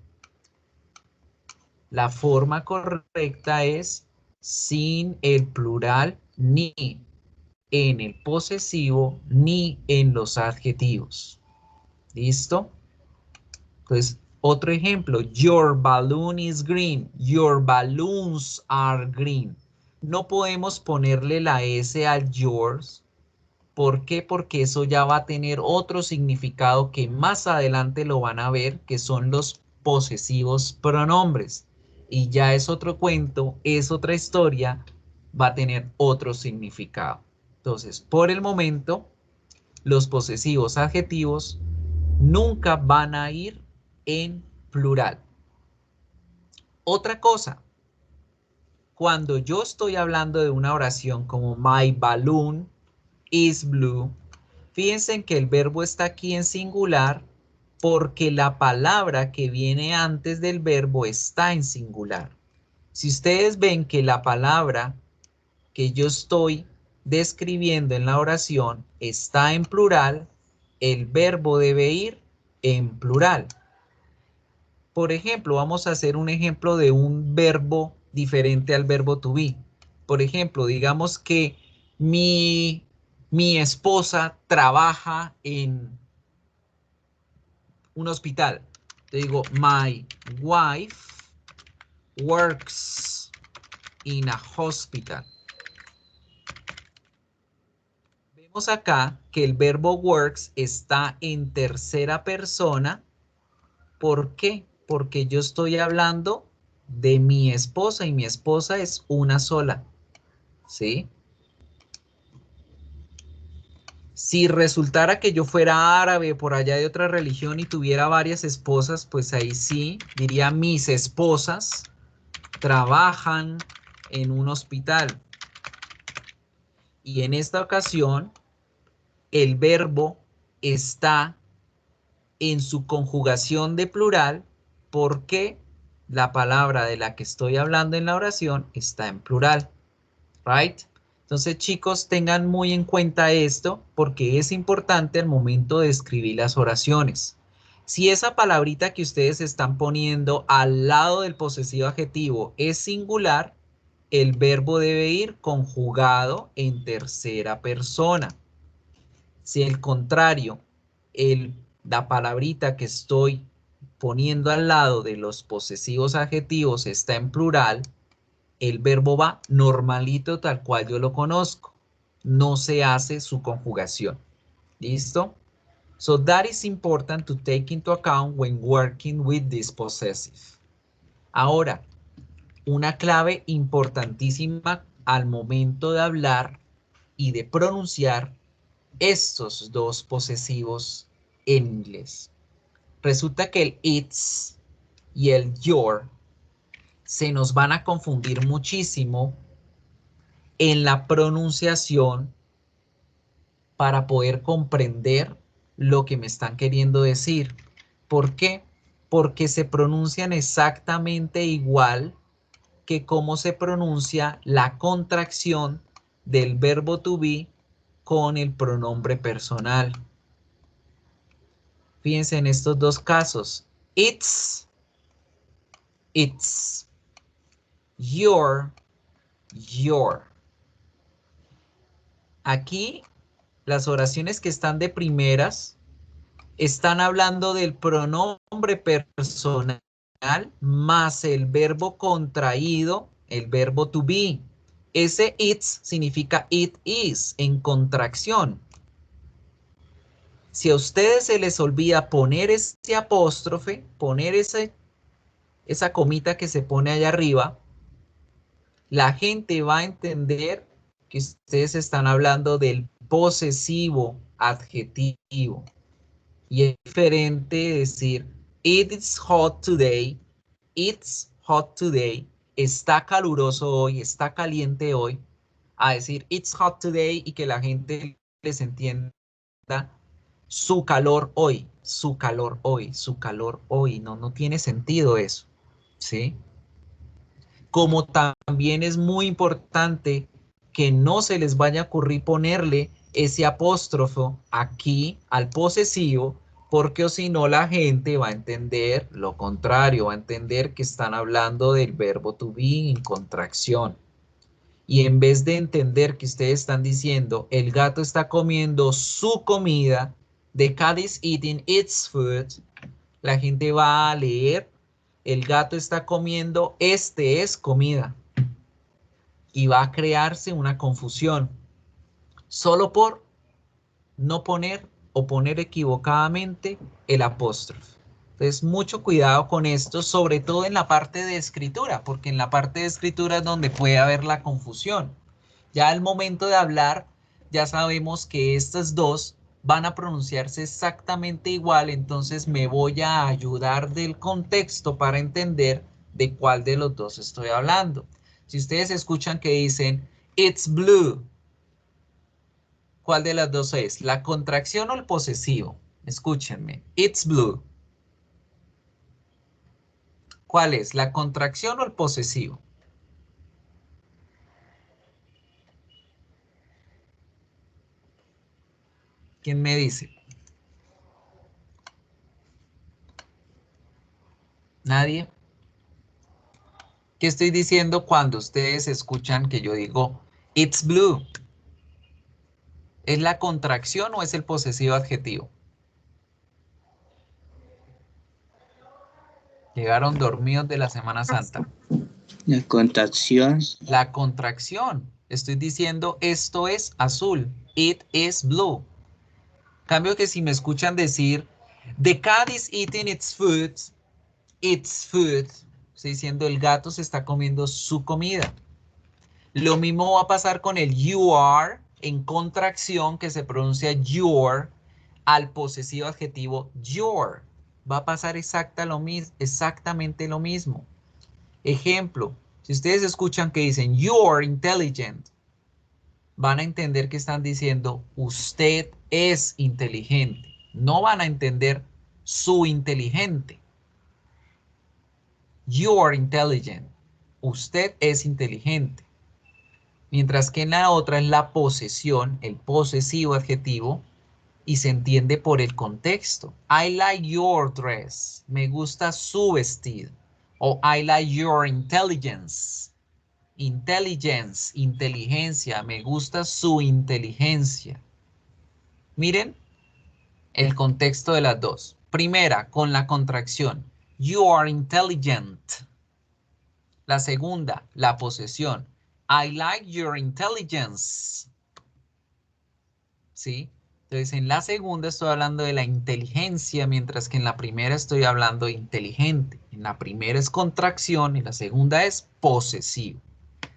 La forma correcta es sin el plural ni en el posesivo ni en los adjetivos. ¿Listo? Entonces, otro ejemplo, your balloon is green, your balloons are green. No podemos ponerle la S al yours ¿Por qué? Porque eso ya va a tener otro significado que más adelante lo van a ver, que son los posesivos pronombres. Y ya es otro cuento, es otra historia, va a tener otro significado. Entonces, por el momento, los posesivos adjetivos nunca van a ir en plural. Otra cosa, cuando yo estoy hablando de una oración como my balloon is blue, fíjense en que el verbo está aquí en singular porque la palabra que viene antes del verbo está en singular. Si ustedes ven que la palabra que yo estoy describiendo en la oración está en plural, el verbo debe ir en plural. Por ejemplo, vamos a hacer un ejemplo de un verbo diferente al verbo to be. Por ejemplo, digamos que mi esposa trabaja en un hospital. Te digo, my wife works in a hospital. Vemos acá que el verbo works está en tercera persona. ¿Por qué? Porque yo estoy hablando de mi esposa y mi esposa es una sola. ¿Sí? Si resultara que yo fuera árabe por allá de otra religión y tuviera varias esposas, pues ahí sí diría mis esposas trabajan en un hospital. Y en esta ocasión el verbo está en su conjugación de plural porque la palabra de la que estoy hablando en la oración está en plural. Right? Entonces, chicos, tengan muy en cuenta esto porque es importante al momento de escribir las oraciones. Si esa palabrita que ustedes están poniendo al lado del posesivo adjetivo es singular, el verbo debe ir conjugado en tercera persona. Si al contrario, la palabrita que estoy poniendo al lado de los posesivos adjetivos está en plural, el verbo va normalito tal cual yo lo conozco. No se hace su conjugación. ¿Listo? So that is important to take into account when working with this possessive. Ahora, una clave importantísima al momento de hablar y de pronunciar estos dos posesivos en inglés. Resulta que el it's y el your se nos van a confundir muchísimo en la pronunciación para poder comprender lo que me están queriendo decir. ¿Por qué? Porque se pronuncian exactamente igual que cómo se pronuncia la contracción del verbo to be con el pronombre personal. Fíjense en estos dos casos. It's, your. Aquí las oraciones que están de primeras están hablando del pronombre personal más el verbo contraído, el verbo to be. Ese it's significa it is en contracción. Si a ustedes se les olvida poner ese apóstrofe, poner esa comita que se pone allá arriba, la gente va a entender que ustedes están hablando del posesivo adjetivo. Y es diferente decir, it's hot today, está caluroso hoy, está caliente hoy, a decir, it's hot today y que la gente les entienda su calor hoy, su calor hoy, su calor hoy. No tiene sentido eso, ¿sí? Como también es muy importante que no se les vaya a ocurrir ponerle ese apóstrofo aquí al posesivo, porque o si no la gente va a entender lo contrario, va a entender que están hablando del verbo to be en contracción. Y en vez de entender que ustedes están diciendo el gato está comiendo su comida, the cat is eating its food, la gente va a leer el gato está comiendo, este es comida. Y va a crearse una confusión. Solo por no poner o poner equivocadamente el apóstrofe. Entonces, mucho cuidado con esto, sobre todo en la parte de escritura, porque en la parte de escritura es donde puede haber la confusión. Ya al momento de hablar, ya sabemos que estas dos van a pronunciarse exactamente igual, entonces me voy a ayudar del contexto para entender de cuál de los dos estoy hablando. Si ustedes escuchan que dicen, it's blue, ¿cuál de las dos es? ¿La contracción o el posesivo? Escúchenme, it's blue. ¿Cuál es? ¿La contracción o el posesivo? ¿Quién me dice? ¿Nadie? ¿Qué estoy diciendo cuando ustedes escuchan que yo digo it's blue? ¿Es la contracción o es el posesivo adjetivo? Llegaron dormidos de la Semana Santa.
La contracción.
La contracción. Estoy diciendo esto es azul. It is blue. Cambio que si me escuchan decir the cat is eating its food. Its food. Estoy diciendo el gato se está comiendo su comida. Lo mismo va a pasar con el you are en contracción que se pronuncia your al posesivo adjetivo your. Va a pasar exactamente lo mismo. Ejemplo, si ustedes escuchan que dicen you're intelligent, van a entender que están diciendo usted es inteligente. No van a entender su inteligente. You're intelligent. Usted es inteligente. Mientras que en la otra es la posesión, el posesivo adjetivo, y se entiende por el contexto. I like your dress. Me gusta su vestido. O I like your intelligence. Intelligence, inteligencia. Me gusta su inteligencia. Miren el contexto de las dos. Primera, con la contracción. You are intelligent. La segunda, la posesión. I like your intelligence. ¿Sí? Entonces, en la segunda estoy hablando de la inteligencia, mientras que en la primera estoy hablando de inteligente. En la primera es contracción y la segunda es posesivo.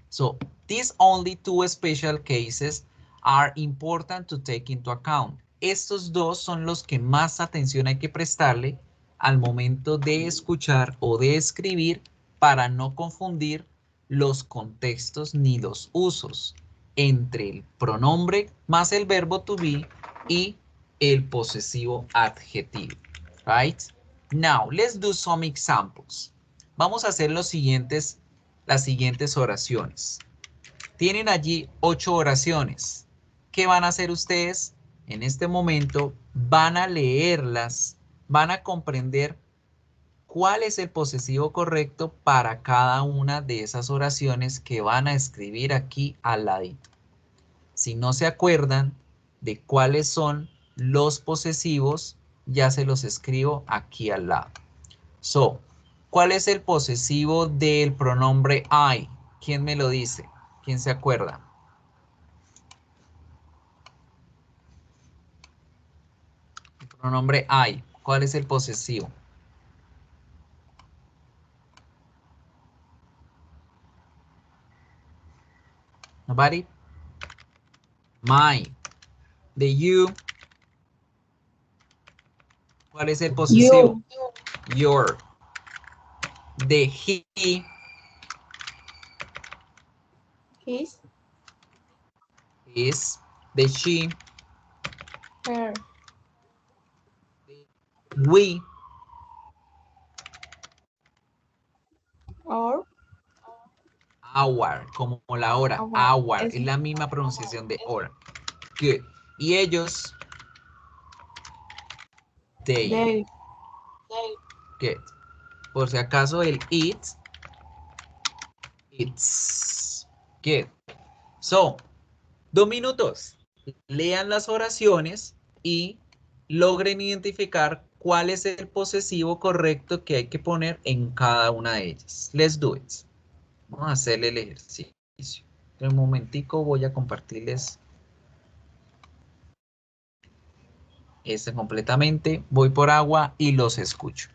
So, these only two special cases are important to take into account. Estos dos son los que más atención hay que prestarle al momento de escuchar o de escribir para no confundir los contextos ni los usos entre el pronombre más el verbo to be y el posesivo adjetivo. Right? Now, let's do some examples. Vamos a hacer las siguientes oraciones. Tienen allí 8 oraciones. ¿Qué van a hacer ustedes? En este momento van a leerlas, van a comprender cuál es el posesivo correcto para cada una de esas oraciones que van a escribir aquí al ladito. Si no se acuerdan de cuáles son los posesivos, ya se los escribo aquí al lado. So, ¿cuál es el posesivo del pronombre I? ¿Quién me lo dice? ¿Quién se acuerda? El pronombre I. ¿Cuál es el posesivo? Nobody? My. The you. ¿Cuál es el posesivo? Your. The he.
His.
Is. The she.
Her.
We.
Or.
Our, como la hora. Our. Es la misma pronunciación de hora. Good. Y ellos. They. Good. Por si acaso el it. It's. Good. So, 2 minutos. Lean las oraciones y logren identificar cuál es el posesivo correcto que hay que poner en cada una de ellas. Let's do it. Vamos a hacerle el ejercicio. En un momentico voy a compartirles Este completamente. Voy por agua y los escucho.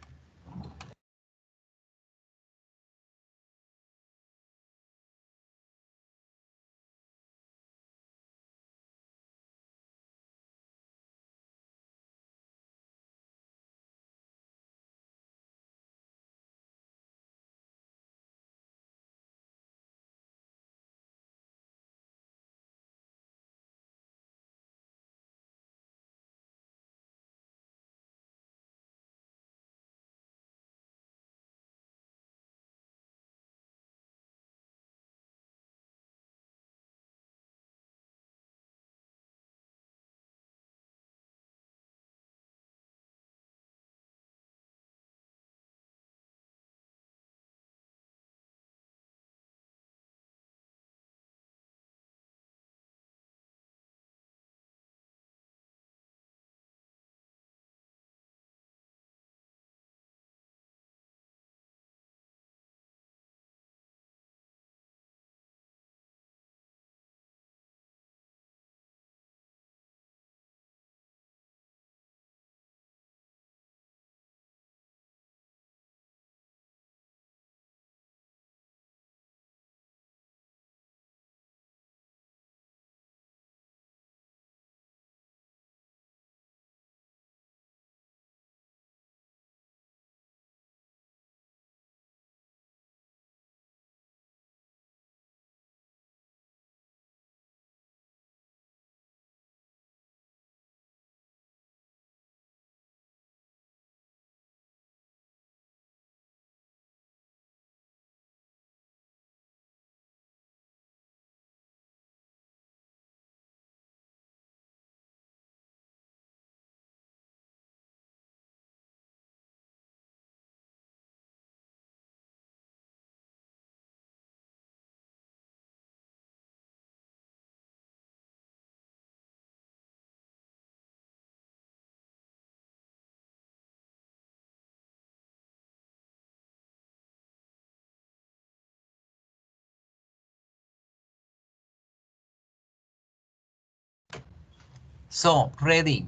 So, ready.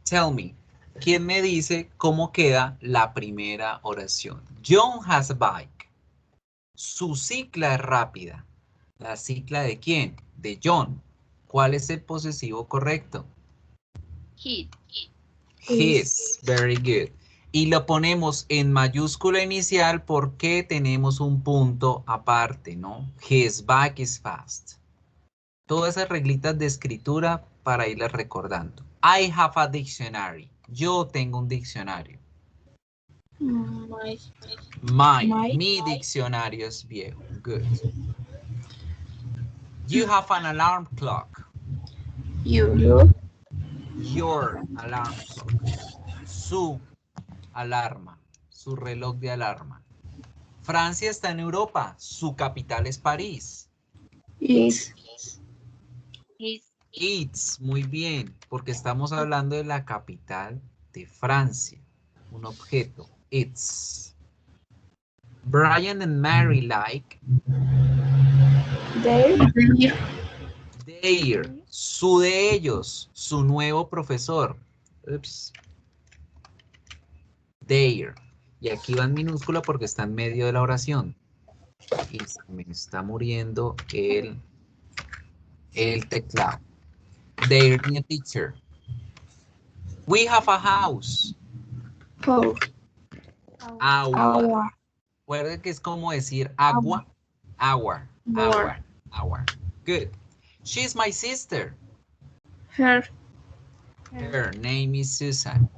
Tell me. ¿Quién me dice cómo queda la primera oración? John has a bike. Su cicla es rápida. ¿La cicla de quién? De John. ¿Cuál es el posesivo correcto?
His.
His. Very good. Y lo ponemos en mayúscula inicial porque tenemos un punto aparte, ¿no? His bike is fast. Todas esas reglitas de escritura para irlas recordando. I have a dictionary. Yo tengo un diccionario. Mi diccionario es viejo. Good. You have an alarm clock. Your alarm clock. Su alarma. Su reloj de alarma. Francia está en Europa. Su capital es París.
His.
It's, muy bien, porque estamos hablando de la capital de Francia. Un objeto, it's. Brian and Mary like. Their, su de ellos, su nuevo profesor. Ups. Their. Y aquí va en minúscula porque está en medio de la oración. Y se me está muriendo el teclado. Their new teacher. We have a house. Agua. Recuerden que es como decir agua. Agua. Good. She's my sister.
Her
name is Susan.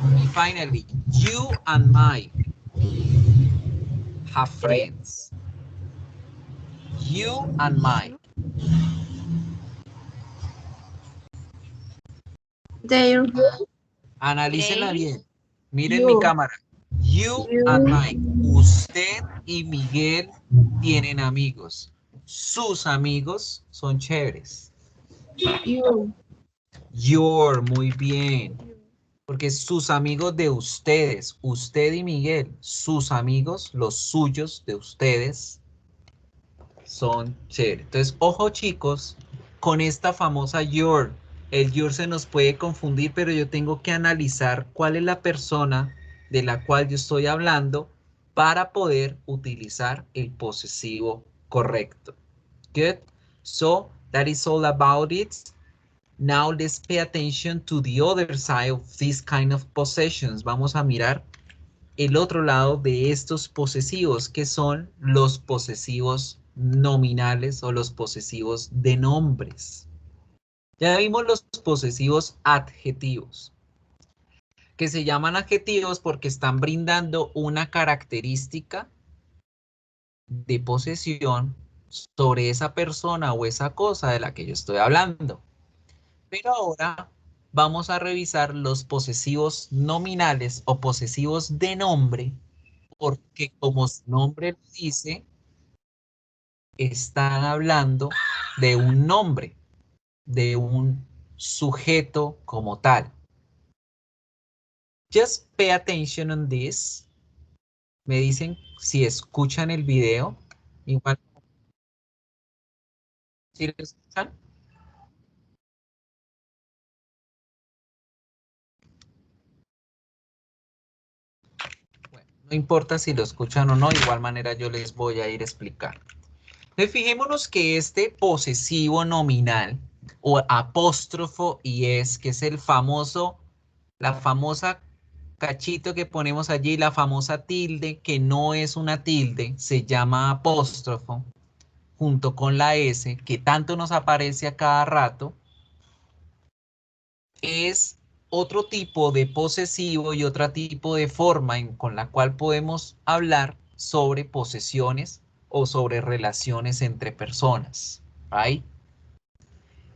And finally, you and Mike have friends. You and Mike.
Their.
Analícenla bien. Miren mi cámara. You and Mike. Usted y Miguel tienen amigos. Sus amigos son chéveres. Your, muy bien. Porque sus amigos de ustedes, usted y Miguel, sus amigos, los suyos de ustedes, son chéveres. Entonces, ojo chicos, con esta famosa your El your se nos puede confundir, pero yo tengo que analizar cuál es la persona de la cual yo estoy hablando para poder utilizar el posesivo correcto. Good. So that is all about it. Now let's pay attention to the other side of this kind of possessions. Vamos a mirar el otro lado de estos posesivos, que son los posesivos nominales o los posesivos de nombres. Ya vimos los posesivos adjetivos, que se llaman adjetivos porque están brindando una característica de posesión sobre esa persona o esa cosa de la que yo estoy hablando. Pero ahora vamos a revisar los posesivos nominales o posesivos de nombre, porque como su nombre lo dice, están hablando de un nombre, de un sujeto como tal. Just pay attention on this. Me dicen si escuchan el video. Igual. ¿Sí lo escuchan? Bueno, no importa si lo escuchan o no, de igual manera yo les voy a ir explicando. Entonces, fijémonos que este posesivo nominal o apóstrofo y es, que es el famoso, la famosa cachito que ponemos allí, la famosa tilde, que no es una tilde, se llama apóstrofo, junto con la S, que tanto nos aparece a cada rato, es otro tipo de posesivo y otro tipo de forma con la cual podemos hablar sobre posesiones o sobre relaciones entre personas. ¿Right?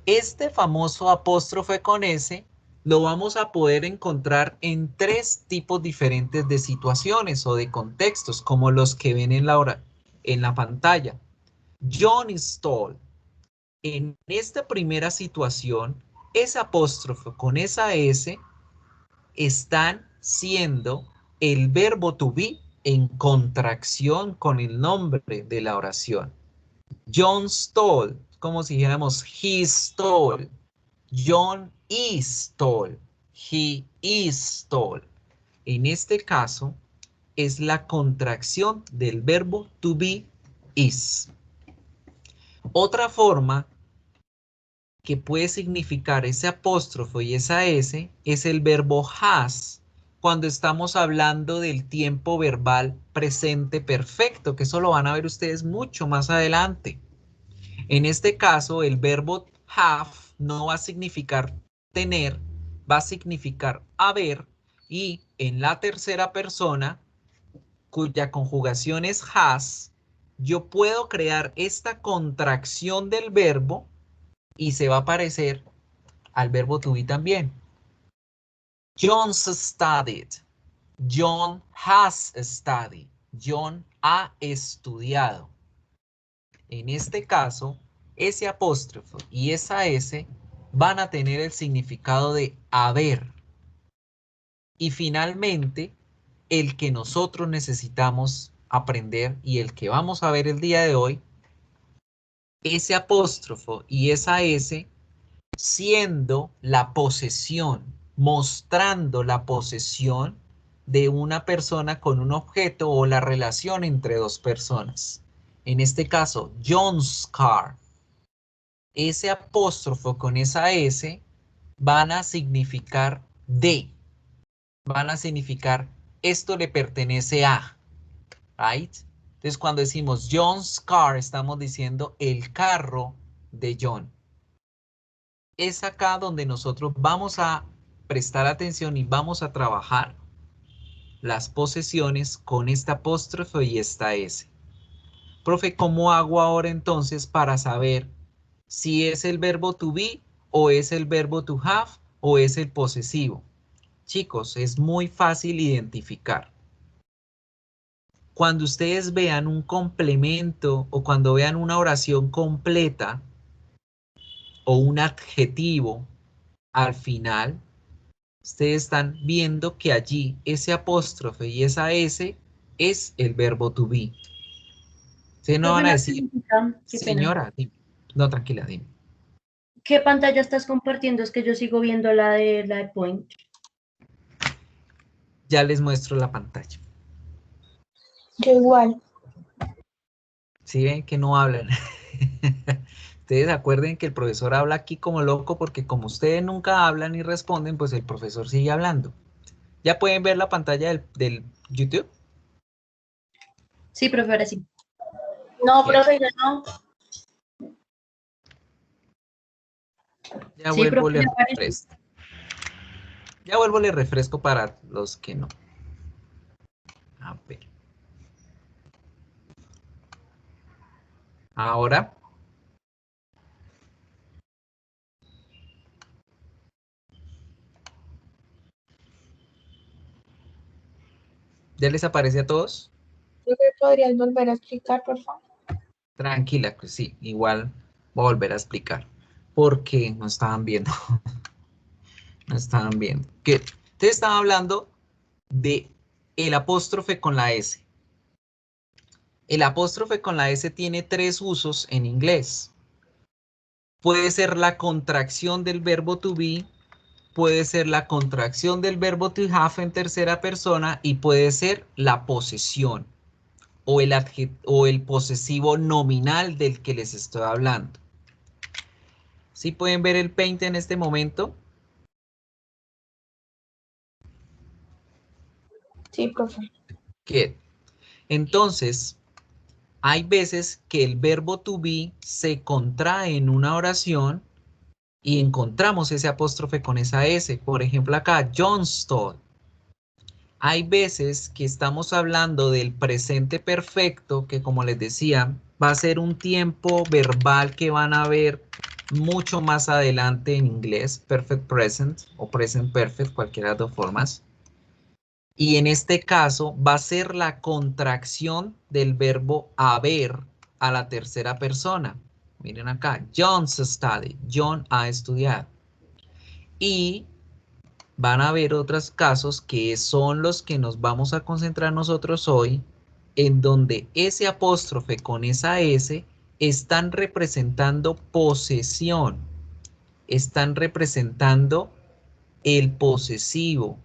Este famoso apóstrofe con S lo vamos a poder encontrar en tres tipos diferentes de situaciones o de contextos, como los que ven en la pantalla. John stole. En esta primera situación, ese apóstrofe con esa S están siendo el verbo to be en contracción con el nombre de la oración. John stole, como si dijéramos he stole. John is tall. He is tall. En este caso, es la contracción del verbo to be is. Otra forma que puede significar ese apóstrofo y esa S es el verbo has, cuando estamos hablando del tiempo verbal presente perfecto, que eso lo van a ver ustedes mucho más adelante. En este caso, el verbo have no va a significar tener, va a significar haber, y en la tercera persona, cuya conjugación es has, yo puedo crear esta contracción del verbo y se va a parecer al verbo to be también. John studied. John has studied. John ha estudiado. En este caso, ese apóstrofo y esa S van a tener el significado de haber. Y finalmente, el que nosotros necesitamos aprender y el que vamos a ver el día de hoy, ese apóstrofo y esa S siendo la posesión, mostrando la posesión de una persona con un objeto o la relación entre dos personas. En este caso, John's car. Ese apóstrofo con esa S van a significar de. Van a significar esto le pertenece a. Right? Entonces, cuando decimos John's car, estamos diciendo el carro de John. Es acá donde nosotros vamos a prestar atención y vamos a trabajar las posesiones con esta apóstrofe y esta S. Profe, ¿cómo hago ahora entonces para saber si es el verbo to be o es el verbo to have o es el posesivo? Chicos, es muy fácil identificar. Cuando ustedes vean un complemento o cuando vean una oración completa o un adjetivo al final, ustedes están viendo que allí ese apóstrofe y esa S es el verbo to be. Ustedes no van a decir, señora, dime. No, tranquila, dime.
¿Qué pantalla estás compartiendo? Es que yo sigo viendo la de Point.
Ya les muestro la pantalla.
Yo igual.
¿Sí ven que no hablan? Ustedes acuerden que el profesor habla aquí como loco porque como ustedes nunca hablan y responden, pues el profesor sigue hablando. ¿Ya pueden ver la pantalla del YouTube?
Sí, profe, ahora sí.
No,
Bien.
profe, yo no.
Ya
Sí,
vuelvo,
profe,
le
ya apareció.
refresco. Ya vuelvo, le refresco para los que no. A ver. Ahora. ¿Ya les aparece a todos?
Creo que podrías volver a explicar, por favor.
Tranquila, pues sí, igual voy a volver a explicar. Porque no estaban viendo. No estaban viendo. Que ustedes estaban hablando de el apóstrofe con la S. El apóstrofe con la S tiene 3 usos en inglés. Puede ser la contracción del verbo to be, puede ser la contracción del verbo to have en tercera persona y puede ser la posesión o el posesivo nominal del que les estoy hablando. ¿Sí pueden ver el Paint en este momento?
Sí, profe.
Good. Entonces, hay veces que el verbo to be se contrae en una oración y encontramos ese apóstrofe con esa S. Por ejemplo, acá, Johnston. Hay veces que estamos hablando del presente perfecto, que como les decía, va a ser un tiempo verbal que van a ver mucho más adelante en inglés, perfect present o present perfect, cualquiera de las dos formas. Y en este caso va a ser la contracción del verbo haber a la tercera persona. Miren acá, John's studied, John ha estudiado. Y van a haber otros casos que son los que nos vamos a concentrar nosotros hoy, en donde ese apóstrofe con esa S están representando posesión, están representando el posesivo.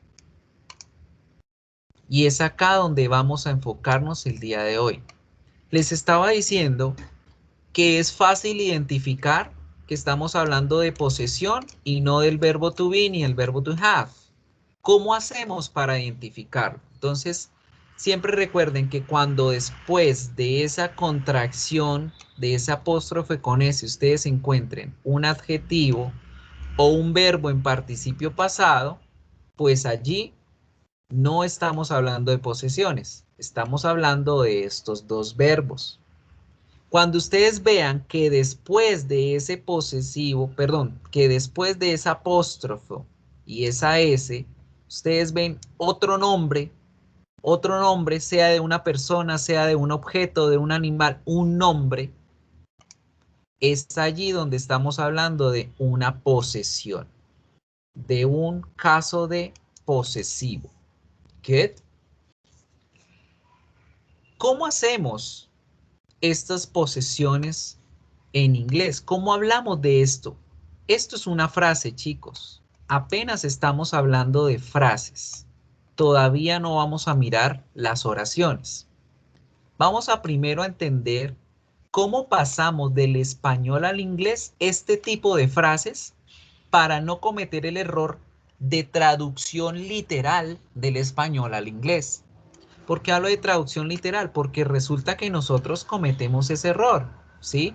Y es acá donde vamos a enfocarnos el día de hoy. Les estaba diciendo que es fácil identificar que estamos hablando de posesión y no del verbo to be ni el verbo to have. ¿Cómo hacemos para identificarlo? Entonces, siempre recuerden que cuando después de esa contracción, de ese apóstrofe con S, ustedes encuentren un adjetivo o un verbo en participio pasado, pues allí no estamos hablando de posesiones, estamos hablando de estos dos verbos. Cuando ustedes vean que después de ese posesivo, perdón, que después de ese apóstrofo y esa S, ustedes ven otro nombre, sea de una persona, sea de un objeto, de un animal, un nombre, es allí donde estamos hablando de una posesión, de un caso de posesivo. ¿Qué? ¿Cómo hacemos estas posesiones en inglés? ¿Cómo hablamos de esto? Esto es una frase, chicos. Apenas estamos hablando de frases. Todavía no vamos a mirar las oraciones. Vamos a primero entender cómo pasamos del español al inglés este tipo de frases para no cometer el error de traducción literal del español al inglés. ¿Por qué hablo de traducción literal? Porque resulta que nosotros cometemos ese error, ¿sí?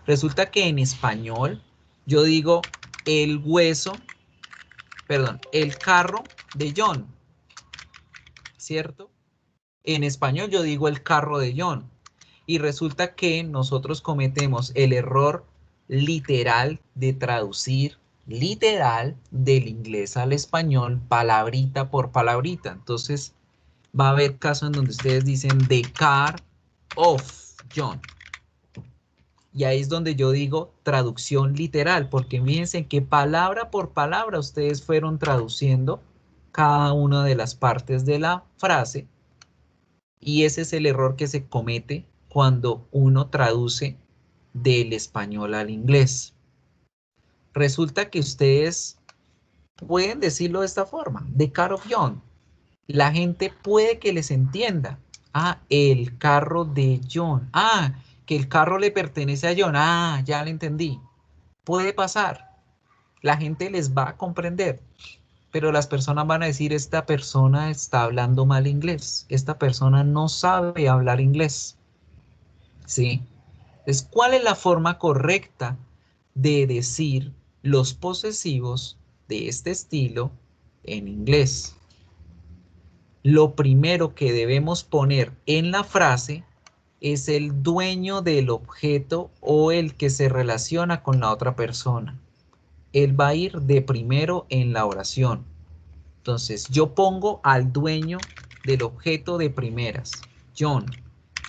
Resulta que en español yo digo el carro de John, ¿cierto? En español yo digo el carro de John. Y resulta que nosotros cometemos el error literal de traducir literal del inglés al español, palabrita por palabrita. Entonces, va a haber casos en donde ustedes dicen the car of John. Y ahí es donde yo digo traducción literal, porque fíjense que palabra por palabra ustedes fueron traduciendo cada una de las partes de la frase. Y ese es el error que se comete cuando uno traduce del español al inglés. Resulta que ustedes pueden decirlo de esta forma, the car of John. La gente puede que les entienda. Ah, el carro de John. Ah, que el carro le pertenece a John. Ah, ya le entendí. Puede pasar. La gente les va a comprender. Pero las personas van a decir, esta persona está hablando mal inglés. Esta persona no sabe hablar inglés. ¿Sí? Entonces, ¿cuál es la forma correcta de decir los posesivos de este estilo en inglés? Lo primero que debemos poner en la frase es el dueño del objeto o el que se relaciona con la otra persona. Él va a ir de primero en la oración. Entonces, yo pongo al dueño del objeto de primeras. John.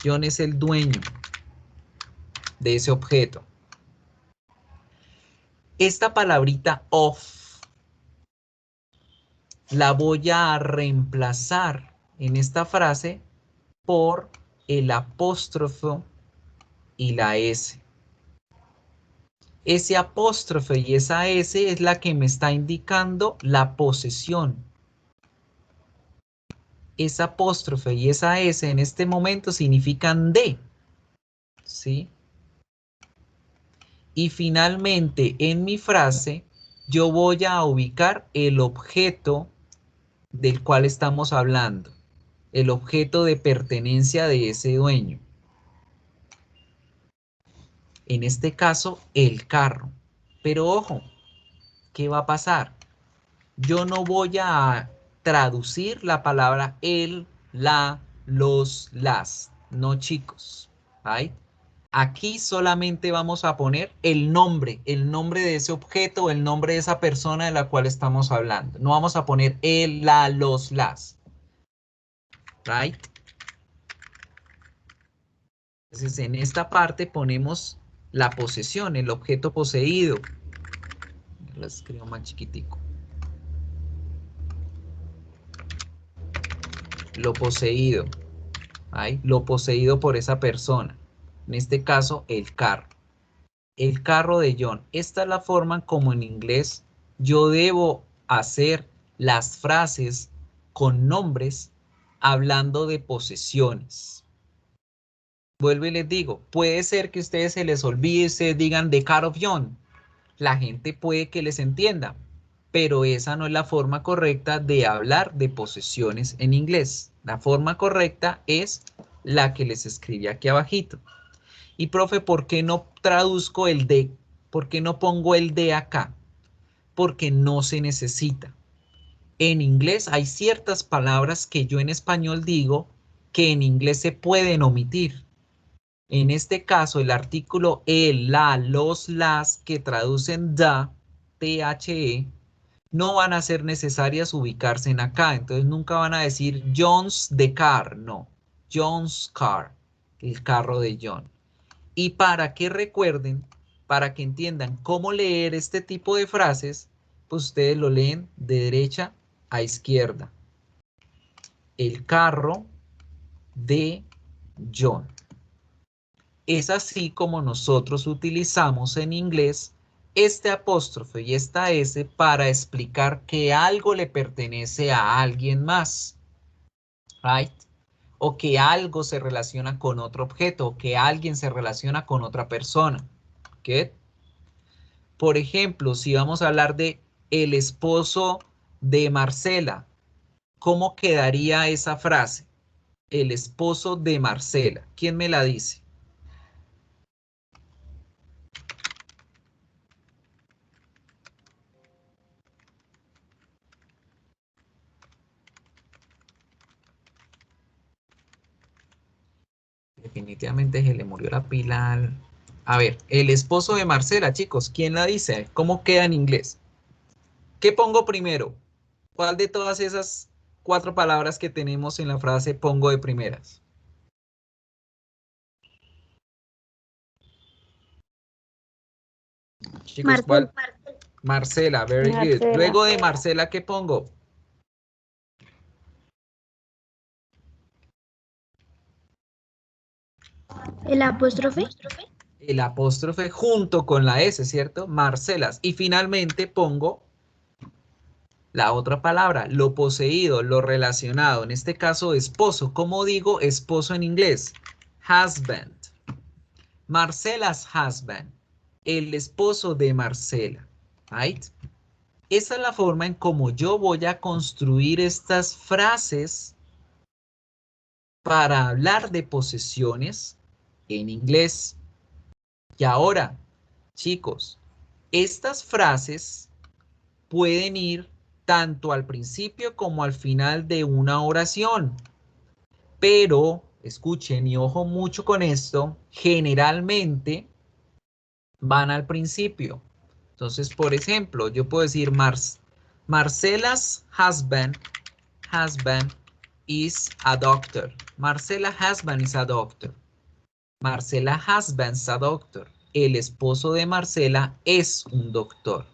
John es el dueño de ese objeto. Esta palabrita of la voy a reemplazar en esta frase por el apóstrofo y la S. Ese apóstrofe y esa S es la que me está indicando la posesión. Esa apóstrofe y esa S en este momento significan de. ¿Sí? Y finalmente en mi frase yo voy a ubicar el objeto del cual estamos hablando. El objeto de pertenencia de ese dueño. En este caso, el carro. Pero ojo, ¿qué va a pasar? Yo no voy a traducir la palabra el, la, los, las. No, chicos. ¿Right? Aquí solamente vamos a poner el nombre de ese objeto, el nombre de esa persona de la cual estamos hablando. No vamos a poner el, la, los, las. ¿Right? Entonces, en esta parte ponemos la posesión, el objeto poseído. Lo escribo más chiquitico. Lo poseído. ¿Ay? Lo poseído por esa persona. En este caso, el carro. El carro de John. Esta es la forma como en inglés yo debo hacer las frases con nombres hablando de posesiones. Vuelvo y les digo, puede ser que a ustedes se les olvide, ustedes digan the car of John. La gente puede que les entienda, pero esa no es la forma correcta de hablar de posesiones en inglés. La forma correcta es la que les escribí aquí abajito. Y profe, ¿por qué no traduzco el de? ¿Por qué no pongo el de acá? Porque no se necesita. En inglés hay ciertas palabras que yo en español digo que en inglés se pueden omitir. En este caso, el artículo el, la, los, las, que traducen da, the, no van a ser necesarias ubicarse en acá. Entonces nunca van a decir John's the car, no. John's car, el carro de John. Y para que recuerden, para que entiendan cómo leer este tipo de frases, pues ustedes lo leen de derecha a izquierda. El carro de John. Es así como nosotros utilizamos en inglés este apóstrofe y esta S para explicar que algo le pertenece a alguien más. Right? O que algo se relaciona con otro objeto, o que alguien se relaciona con otra persona. ¿Qué? Por ejemplo, si vamos a hablar de el esposo de Marcela, ¿cómo quedaría esa frase? El esposo de Marcela. ¿Quién me la dice? Definitivamente se le murió la pila. A ver, el esposo de Marcela, chicos, ¿quién la dice? ¿Cómo queda en inglés? ¿Qué pongo primero? ¿Cuál de todas esas 4 palabras que tenemos en la frase pongo de primeras? Chicos, ¿cuál? Marcela, very good. Luego de Marcela, ¿qué pongo?
¿El apóstrofe?
El apóstrofe junto con la S, ¿cierto? Marcelas. Y finalmente pongo la otra palabra, lo poseído, lo relacionado. En este caso, esposo. ¿Cómo digo esposo en inglés? Husband. Marcela's husband. El esposo de Marcela. Right? Esa es la forma en cómo yo voy a construir estas frases para hablar de posesiones en inglés. Y ahora, chicos, estas frases pueden ir tanto al principio como al final de una oración. Pero, escuchen y ojo mucho con esto, generalmente van al principio. Entonces, por ejemplo, yo puedo decir Marcela's husband is a doctor. Marcela's husband is a doctor. Marcela husband's a doctor. El esposo de Marcela es un doctor.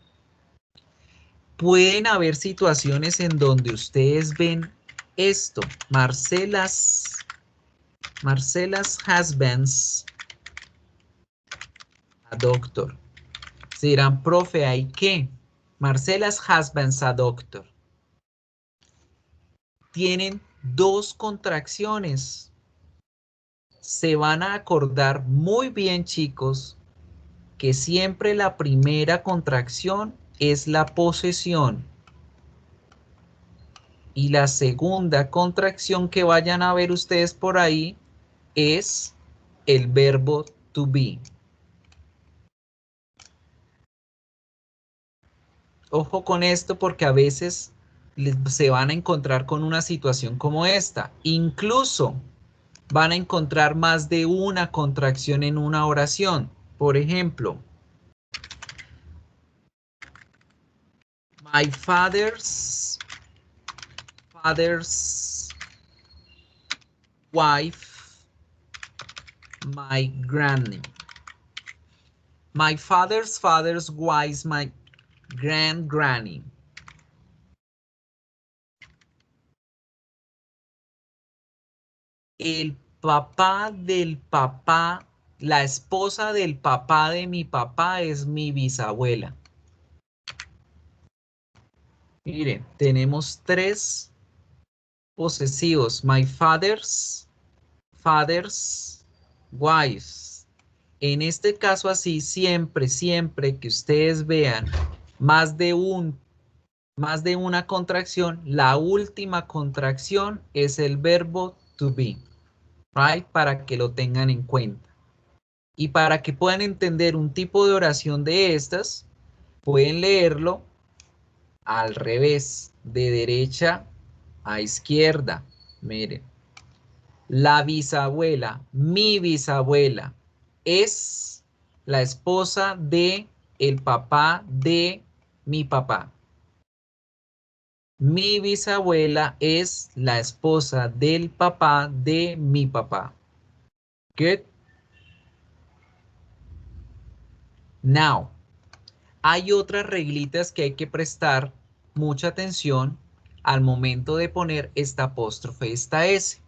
Pueden haber situaciones en donde ustedes ven esto. Marcela's husband's a doctor. Se dirán, profe, ¿hay qué? Marcela's husband's a doctor. Tienen dos contracciones. Se van a acordar muy bien, chicos, que siempre la primera contracción es la posesión. Y la segunda contracción que vayan a ver ustedes por ahí es el verbo to be. Ojo con esto porque a veces se van a encontrar con una situación como esta. Incluso van a encontrar más de una contracción en una oración. Por ejemplo, my father's wife, my granny. My father's wife, my granny. El papá del papá, la esposa del papá de mi papá es mi bisabuela. Miren, tenemos tres posesivos. My father's wife. En este caso así, siempre que ustedes vean más de una contracción, la última contracción es el verbo to be. Right? Para que lo tengan en cuenta. Y para que puedan entender un tipo de oración de estas, pueden leerlo al revés, de derecha a izquierda. Miren. La bisabuela, mi bisabuela, es la esposa de el papá de mi papá. Mi bisabuela es la esposa del papá de mi papá. Good. Now, hay otras reglitas que hay que prestar mucha atención al momento de poner esta apóstrofe, esta S.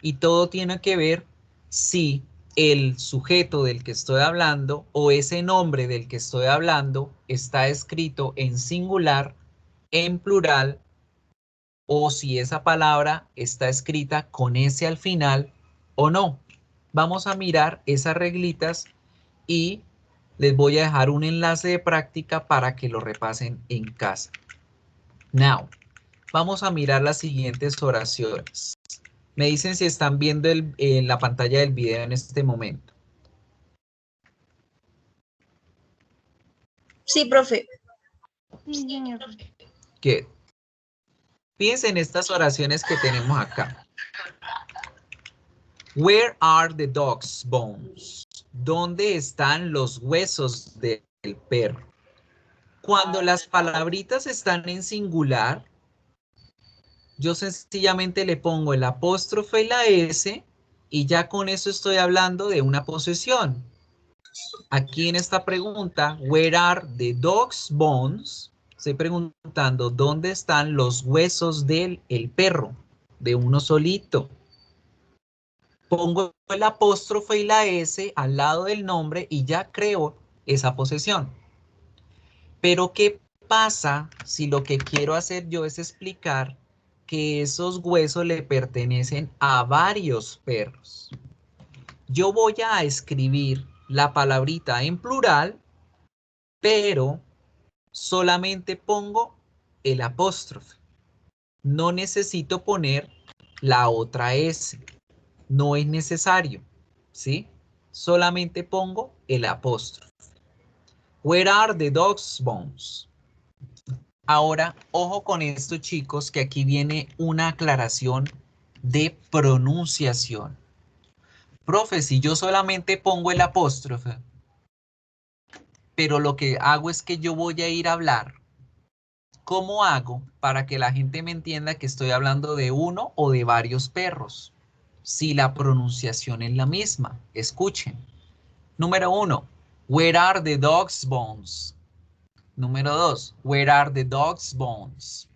Y todo tiene que ver si el sujeto del que estoy hablando o ese nombre del que estoy hablando está escrito en singular, en plural, o si esa palabra está escrita con S al final o no. Vamos a mirar esas reglitas y les voy a dejar un enlace de práctica para que lo repasen en casa. Now, vamos a mirar las siguientes oraciones. Me dicen si están viendo en la pantalla del video en este momento.
Sí, profe.
Sí, señor.
Good. Fíjense en estas oraciones que tenemos acá. Where are the dog's bones? ¿Dónde están los huesos del perro? Cuando las palabritas están en singular, yo sencillamente le pongo el apóstrofe y la S y ya con eso estoy hablando de una posesión. Aquí en esta pregunta, where are the dog's bones? Estoy preguntando, ¿dónde están los huesos del perro? De uno solito. Pongo el apóstrofe y la S al lado del nombre y ya creo esa posesión. Pero ¿qué pasa si lo que quiero hacer yo es explicar que esos huesos le pertenecen a varios perros? Yo voy a escribir la palabrita en plural, pero solamente pongo el apóstrofe. No necesito poner la otra S. No es necesario, ¿sí? Solamente pongo el apóstrofe. Where are the dog's bones? Ahora, ojo con esto, chicos, que aquí viene una aclaración de pronunciación. Profe, si yo solamente pongo el apóstrofe, pero lo que hago es que yo voy a ir a hablar, ¿cómo hago para que la gente me entienda que estoy hablando de uno o de varios perros? Si la pronunciación es la misma. Escuchen. Número 1. Where are the dog's bones? Número 2. Where are the dog's bones?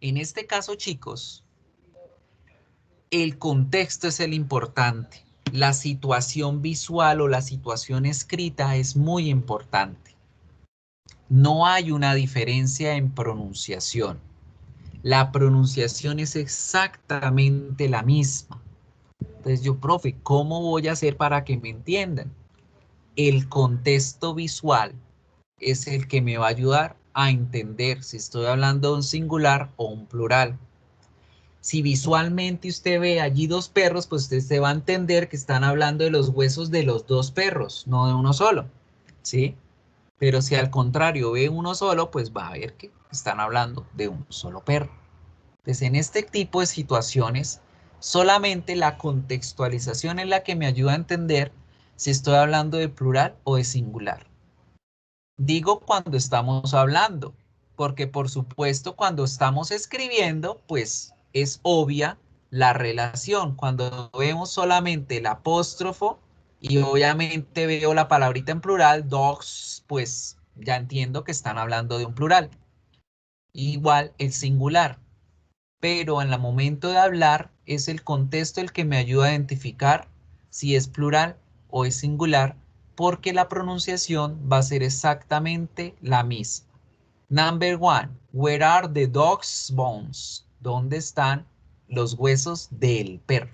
En este caso, chicos, el contexto es el importante. La situación visual o la situación escrita es muy importante. No hay una diferencia en pronunciación. La pronunciación es exactamente la misma. Entonces yo, profe, ¿cómo voy a hacer para que me entiendan? El contexto visual es el que me va a ayudar a entender si estoy hablando de un singular o un plural. Si visualmente usted ve allí dos perros, pues usted se va a entender que están hablando de los huesos de los dos perros, no de uno solo, ¿sí? Pero si al contrario ve uno solo, pues va a ver que están hablando de un solo perro. Entonces, en este tipo de situaciones, solamente la contextualización es la que me ayuda a entender si estoy hablando de plural o de singular. Digo cuando estamos hablando, porque por supuesto cuando estamos escribiendo, pues es obvia la relación. Cuando vemos solamente el apóstrofo y obviamente veo la palabrita en plural, dogs, pues ya entiendo que están hablando de un plural. Igual el singular. Pero en el momento de hablar es el contexto el que me ayuda a identificar si es plural o es singular, porque la pronunciación va a ser exactamente la misma. Number 1, where are the dog's bones? ¿Dónde están los huesos del perro?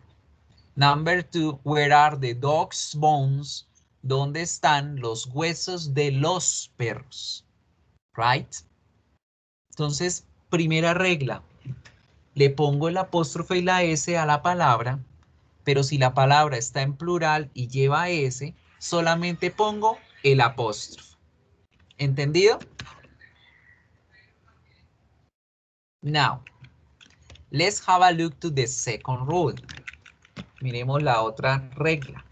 Number 2, where are the dog's bones? ¿Dónde están los huesos de los perros? Right? Entonces, primera regla. Le pongo el apóstrofe y la S a la palabra, pero si la palabra está en plural y lleva S, solamente pongo el apóstrofe. ¿Entendido? Now, let's have a look to the second rule. Miremos la otra regla.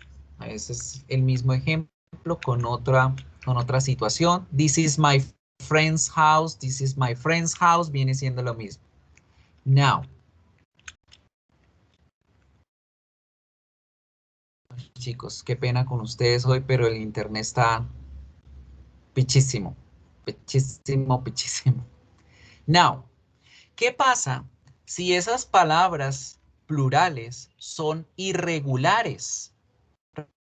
Ese es el mismo ejemplo con otra situación. This is my friend's house. This is my friend's house. Viene siendo lo mismo. Now, chicos, qué pena con ustedes hoy, pero el internet está pichísimo, pichísimo, pichísimo. Now, ¿qué pasa si esas palabras plurales son irregulares?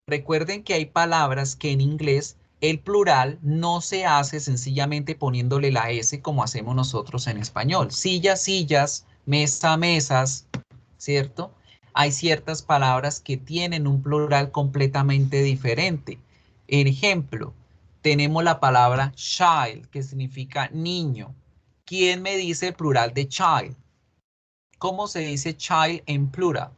Recuerden que hay palabras que en inglés el plural no se hace sencillamente poniéndole la S como hacemos nosotros en español. Sillas, sillas, mesa, mesas, ¿cierto? Hay ciertas palabras que tienen un plural completamente diferente. Ejemplo, tenemos la palabra child, que significa niño. ¿Quién me dice el plural de child? ¿Cómo se dice child en plural?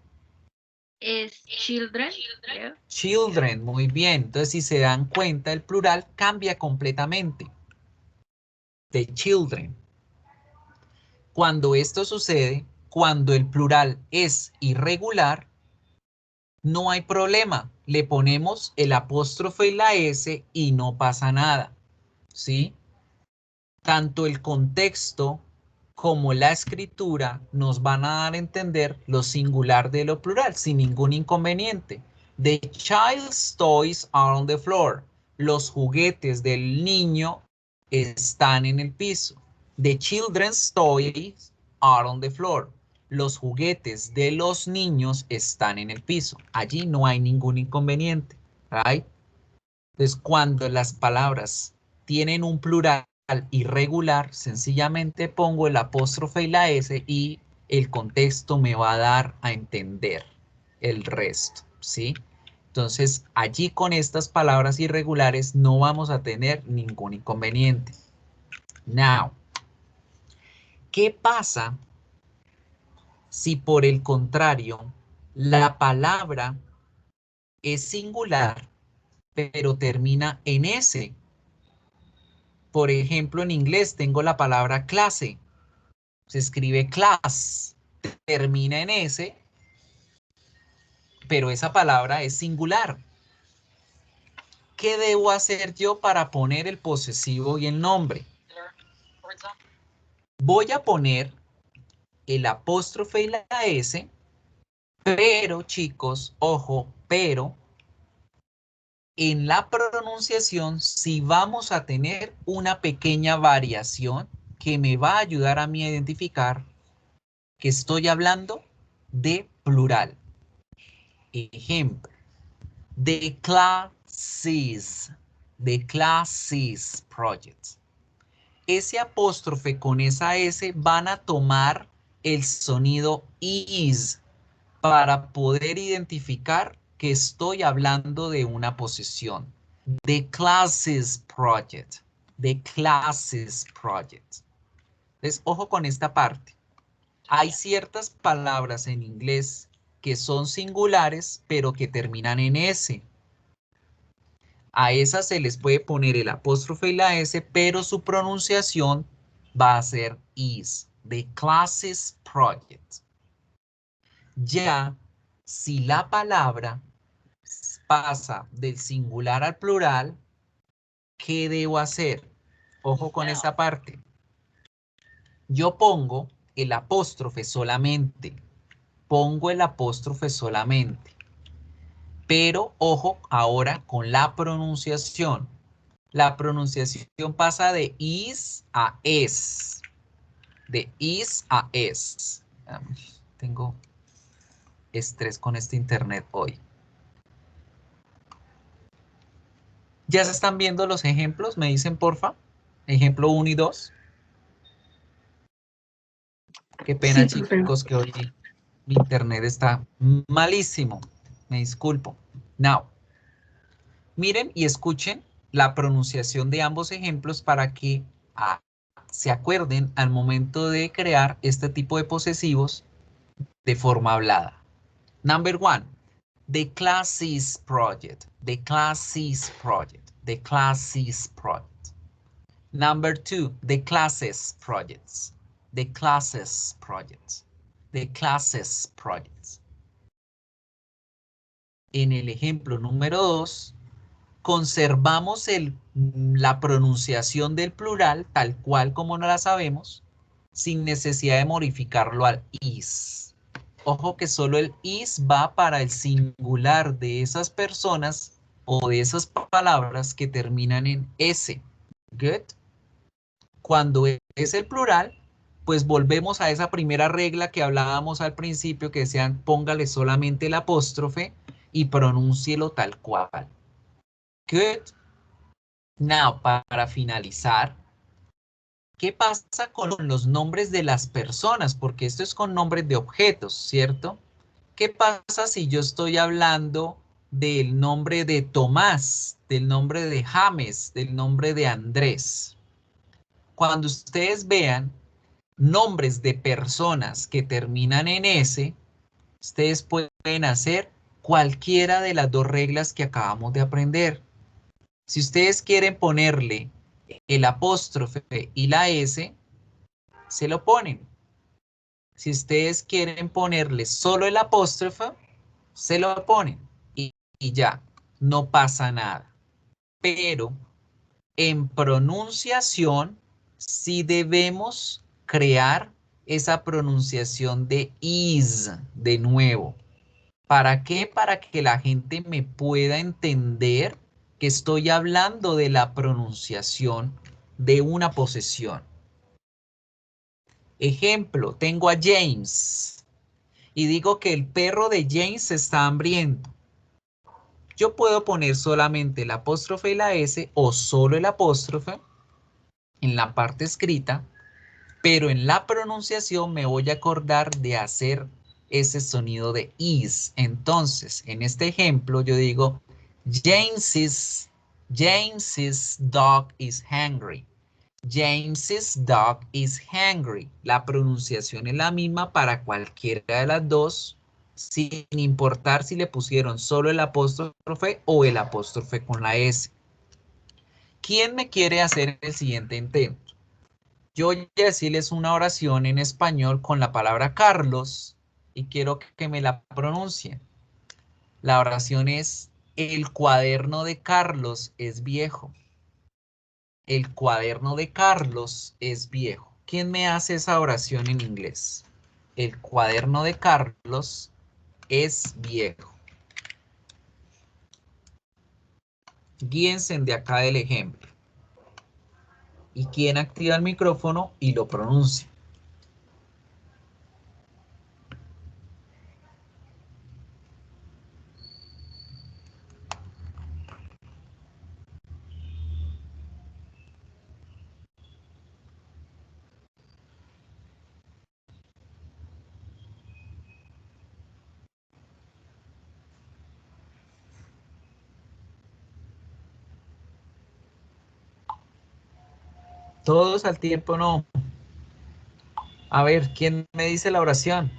Es children, creo.
Children, muy bien. Entonces, si se dan cuenta, el plural cambia completamente. De children. Cuando esto sucede, cuando el plural es irregular, no hay problema. Le ponemos el apóstrofe y la S y no pasa nada. ¿Sí? Tanto el contexto como la escritura nos van a dar a entender lo singular de lo plural sin ningún inconveniente. The child's toys are on the floor. Los juguetes del niño están en el piso. The children's toys are on the floor. los juguetes de los niños están en el piso. Allí no hay ningún inconveniente. Right? Entonces, cuando las palabras tienen un plural irregular, sencillamente pongo el apóstrofe y la S y el contexto me va a dar a entender el resto, ¿sí? Entonces, allí con estas palabras irregulares no vamos a tener ningún inconveniente. Now, ¿qué pasa si por el contrario la palabra es singular, pero termina en S? Por ejemplo, en inglés tengo la palabra clase. Se escribe class, termina en S, pero esa palabra es singular. ¿Qué debo hacer yo para poner el posesivo y el nombre? Voy a poner el apóstrofe y la S, pero chicos, ojo, pero en la pronunciación sí vamos a tener una pequeña variación que me va a ayudar a mí a identificar que estoy hablando de plural. Ejemplo, the classes project. Ese apóstrofe con esa S van a tomar el sonido is para poder identificar que estoy hablando de una posesión. The classes project. The classes project. Entonces, ojo con esta parte. Hay ciertas palabras en inglés que son singulares, pero que terminan en S. A esas se les puede poner el apóstrofe y la S, pero su pronunciación va a ser is. The classes project. Ya, si la palabra pasa del singular al plural, ¿qué debo hacer? Ojo con esa parte. Yo pongo el apóstrofe solamente. Pongo el apóstrofe solamente. Pero ojo ahora con la pronunciación. La pronunciación pasa de is a es. De is a es. Tengo estrés con este internet hoy. ¿Ya se están viendo los ejemplos? ¿Me dicen, porfa? Ejemplo 1 y 2. Qué pena,
Sí,
chicos, que hoy mi internet está malísimo. Me disculpo. Now, miren y escuchen la pronunciación de ambos ejemplos para que se acuerden al momento de crear este tipo de posesivos de forma hablada. Number 1. The classes project. The classes project. The classes project. Number 2. The classes projects. The classes projects. The classes projects. En el ejemplo número 2, conservamos la pronunciación del plural tal cual como no la sabemos, sin necesidad de modificarlo al is. Ojo que solo el is va para el singular de esas personas o de esas palabras que terminan en S. Good. Cuando es el plural, pues volvemos a esa primera regla que hablábamos al principio, que decían póngale solamente el apóstrofe y pronúncielo tal cual. Good. Now, para finalizar, ¿qué pasa con los nombres de las personas? Porque esto es con nombres de objetos, ¿cierto? ¿Qué pasa si yo estoy hablando del nombre de Tomás, del nombre de James, del nombre de Andrés? Cuando ustedes vean nombres de personas que terminan en S, ustedes pueden hacer cualquiera de las dos reglas que acabamos de aprender. Si ustedes quieren ponerle el apóstrofe y la S, se lo ponen. Si ustedes quieren ponerle solo el apóstrofe, se lo ponen. Y ya, no pasa nada. Pero en pronunciación, sí debemos crear esa pronunciación de is de nuevo. ¿Para qué? Para que la gente me pueda entender que estoy hablando de la pronunciación de una posesión. Ejemplo, tengo a James. y digo que el perro de James está hambriento. Yo puedo poner solamente el apóstrofe y la S o solo el apóstrofe en la parte escrita, pero en la pronunciación me voy a acordar de hacer ese sonido de is. Entonces, en este ejemplo yo digo, James's dog is hungry. James's dog is hungry. La pronunciación es la misma para cualquiera de las dos, sin importar si le pusieron solo el apóstrofe o el apóstrofe con la S. ¿Quién me quiere hacer el siguiente intento? Yo voy a decirles una oración en español con la palabra Carlos y quiero que me la pronuncien. La oración es: el cuaderno de Carlos es viejo. El cuaderno de Carlos es viejo. ¿Quién me hace esa oración en inglés? El cuaderno de Carlos es viejo. Guíense de acá del ejemplo. ¿Y quién activa el micrófono y lo pronuncia? Todos al tiempo no. A ver, ¿quién me dice la oración?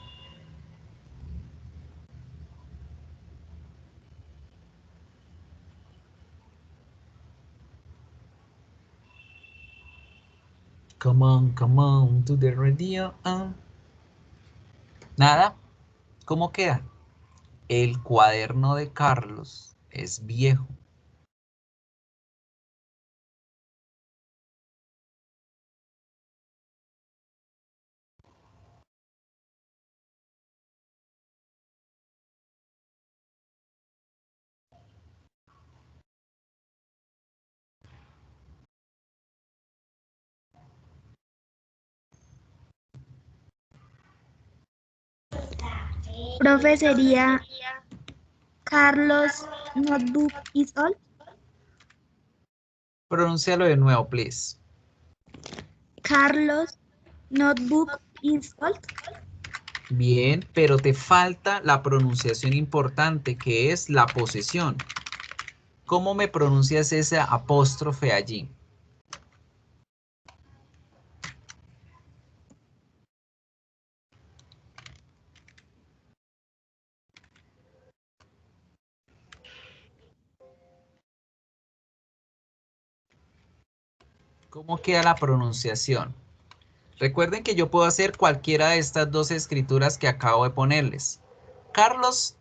Come on, to the radio. Nada. ¿Cómo queda? El cuaderno de Carlos es viejo.
Profe, sería Carlos notebook is old.
Pronúncialo de nuevo, please.
Carlos notebook is old.
Bien, pero te falta la pronunciación importante, que es la posesión. ¿Cómo me pronuncias ese apóstrofe allí? ¿Cómo queda la pronunciación? Recuerden que yo puedo hacer cualquiera de estas dos escrituras que acabo de ponerles. Carlos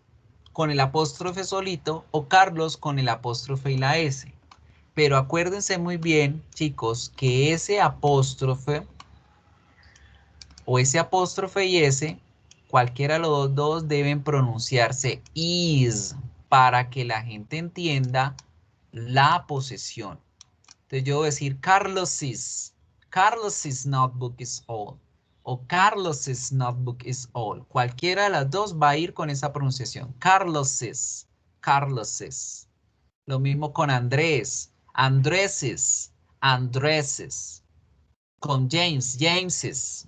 con el apóstrofe solito o Carlos con el apóstrofe y la S. Pero acuérdense muy bien, chicos, que ese apóstrofe o ese apóstrofe y S, cualquiera de los dos deben pronunciarse is para que la gente entienda la posesión. Entonces yo voy a decir Carlos's notebook is old o Carlos's notebook is old. Cualquiera de las dos va a ir con esa pronunciación. Carlos's. Lo mismo con Andrés. Andreses. Con James's.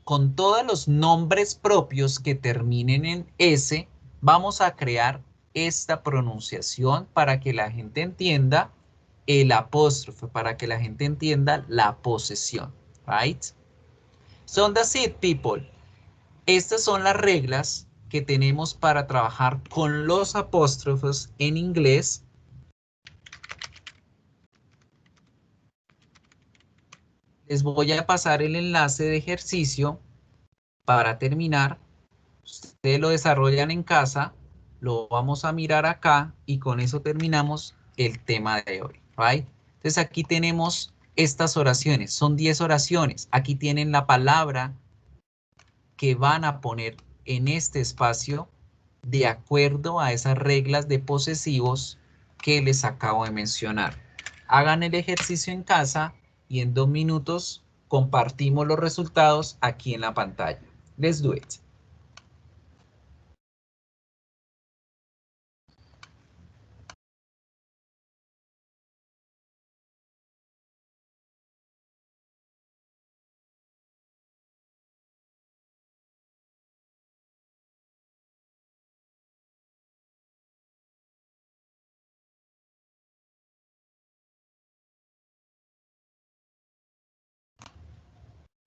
Con todos los nombres propios que terminen en S, vamos a crear esta pronunciación para que la gente entienda el apóstrofe, para que la gente entienda la posesión. Right? So that's it, people. Estas son las reglas que tenemos para trabajar con los apóstrofes en inglés. Les voy a pasar el enlace de ejercicio para terminar. Ustedes lo desarrollan en casa, lo vamos a mirar acá y con eso terminamos el tema de hoy. Right? Entonces aquí tenemos estas oraciones, son 10 oraciones. Aquí tienen la palabra que van a poner en este espacio de acuerdo a esas reglas de posesivos que les acabo de mencionar. Hagan el ejercicio en casa y en 2 minutos compartimos los resultados aquí en la pantalla. Let's do it.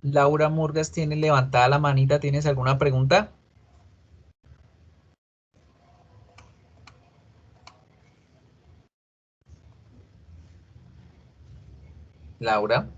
Laura Murgas tiene levantada la manita. ¿Tienes alguna pregunta? Laura.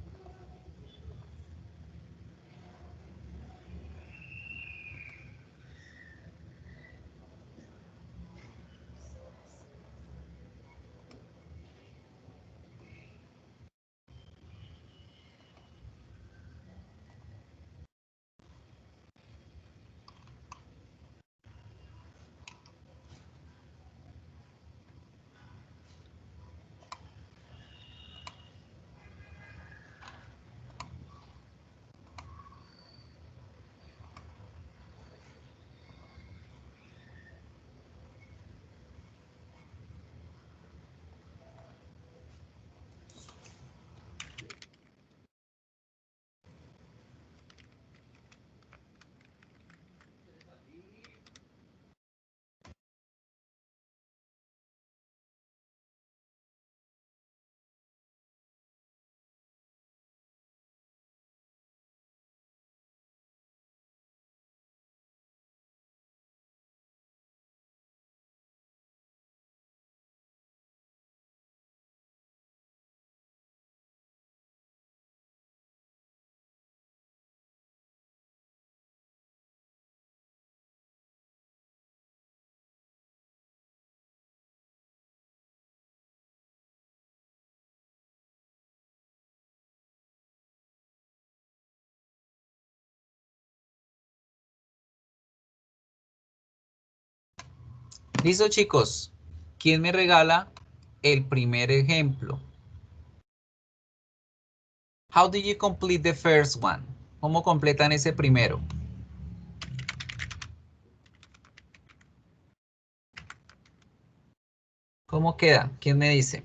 Listo, chicos. ¿Quién me regala el primer ejemplo? How did you complete the first one? ¿Cómo completan ese primero? ¿Cómo queda? ¿Quién me dice?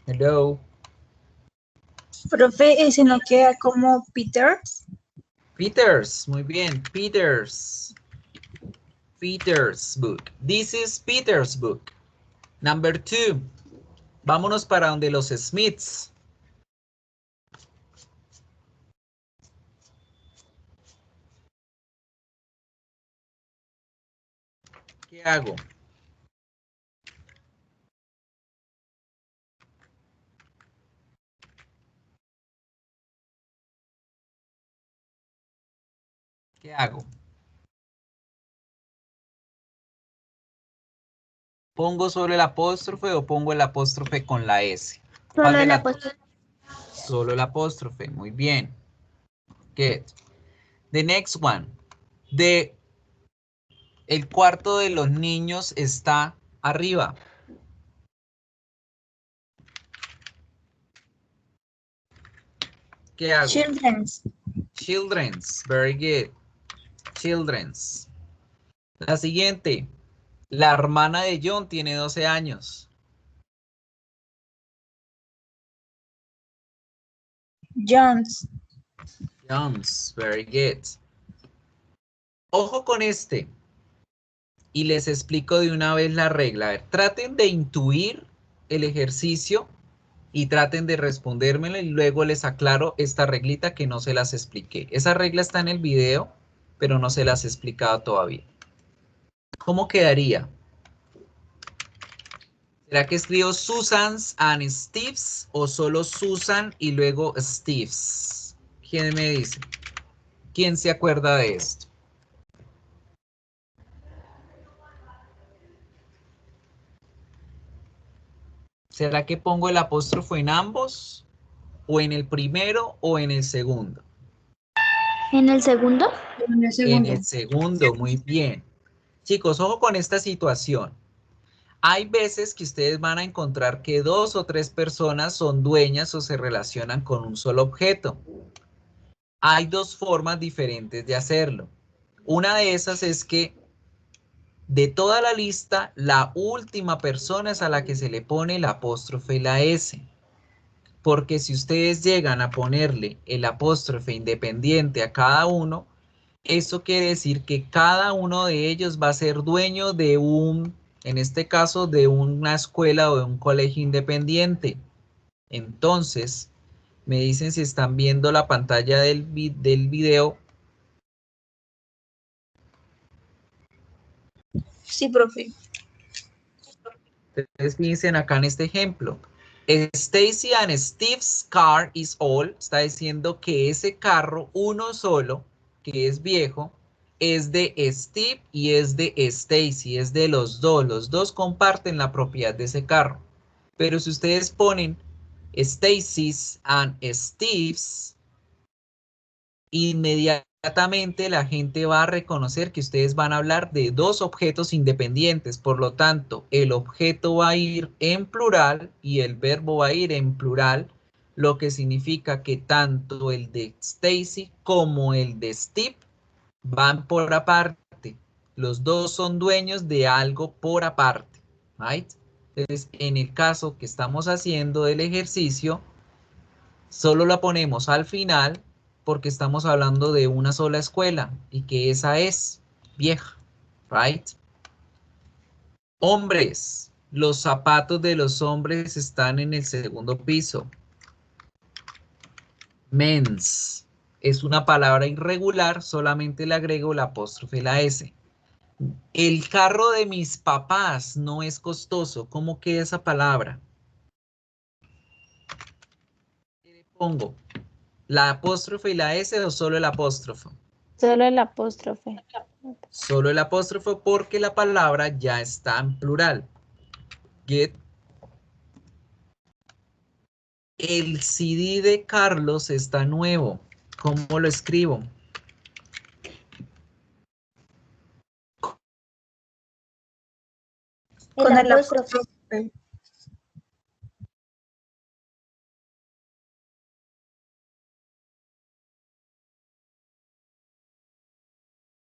Hello.
Profe, ese no queda como Peters.
Peters, muy bien. Peters. Peter's book. This is Peter's book. Number 2. Vámonos para donde los Smiths. ¿Qué hago? ¿Qué hago? ¿Pongo solo el apóstrofe o pongo el apóstrofe con la S?
Solo el apóstrofe.
Solo el apóstrofe, muy bien. Good. The next one. El cuarto de los niños está arriba. ¿Qué hago?
Children's.
Children's, very good. Children's. La siguiente. La hermana de John tiene 12 años.
John's.
John's, very good. Ojo con este. Y les explico de una vez la regla. A ver, traten de intuir el ejercicio y traten de respondérmelo y luego les aclaro esta reglita que no se las expliqué. Esa regla está en el video, pero no se las he explicado todavía. ¿Cómo quedaría? ¿Será que escribo Susans and Steves o solo Susan y luego Steves? ¿Quién me dice? ¿Quién se acuerda de esto? ¿Será que pongo el apóstrofo en ambos? ¿O en el primero o en el segundo?
¿En el segundo?
En el segundo.
En el segundo, muy bien. Chicos, ojo con esta situación. Hay veces que ustedes van a encontrar que 2 o 3 personas son dueñas o se relacionan con un solo objeto. Hay 2 formas diferentes de hacerlo. Una de esas es que de toda la lista, la última persona es a la que se le pone el apóstrofe y la S. Porque si ustedes llegan a ponerle el apóstrofe independiente a cada uno, Eso quiere decir que cada uno de ellos va a ser dueño de en este caso, de una escuela o de un colegio independiente. Entonces, me dicen si están viendo la pantalla del video.
Sí, profe.
Entonces, fíjense acá en este ejemplo. Stacy and Steve's car is old. Está diciendo que ese carro, uno solo, que es viejo, es de Steve y es de Stacy, es de los dos. Los dos comparten la propiedad de ese carro. Pero si ustedes ponen Stacy's and Steve's, inmediatamente la gente va a reconocer que ustedes van a hablar de dos objetos independientes. Por lo tanto, el objeto va a ir en plural y el verbo va a ir en plural, lo que significa que tanto el de Stacy como el de Steve van por aparte. Los dos son dueños de algo por aparte. Right? Entonces, en el caso que estamos haciendo del ejercicio, solo la ponemos al final porque estamos hablando de una sola escuela y que esa es vieja. Right? Hombres. Los zapatos de los hombres están en el segundo piso. Men's. Es una palabra irregular, solamente le agrego la apóstrofe y la S. El carro de mis papás no es costoso. ¿Cómo queda esa palabra? ¿Qué le pongo? ¿La apóstrofe y la S o solo el apóstrofo?
Solo el apóstrofe.
Solo el apóstrofo porque la palabra ya está en plural. Get. El CD de Carlos está nuevo. ¿Cómo lo escribo?
Con el
apóstrofe.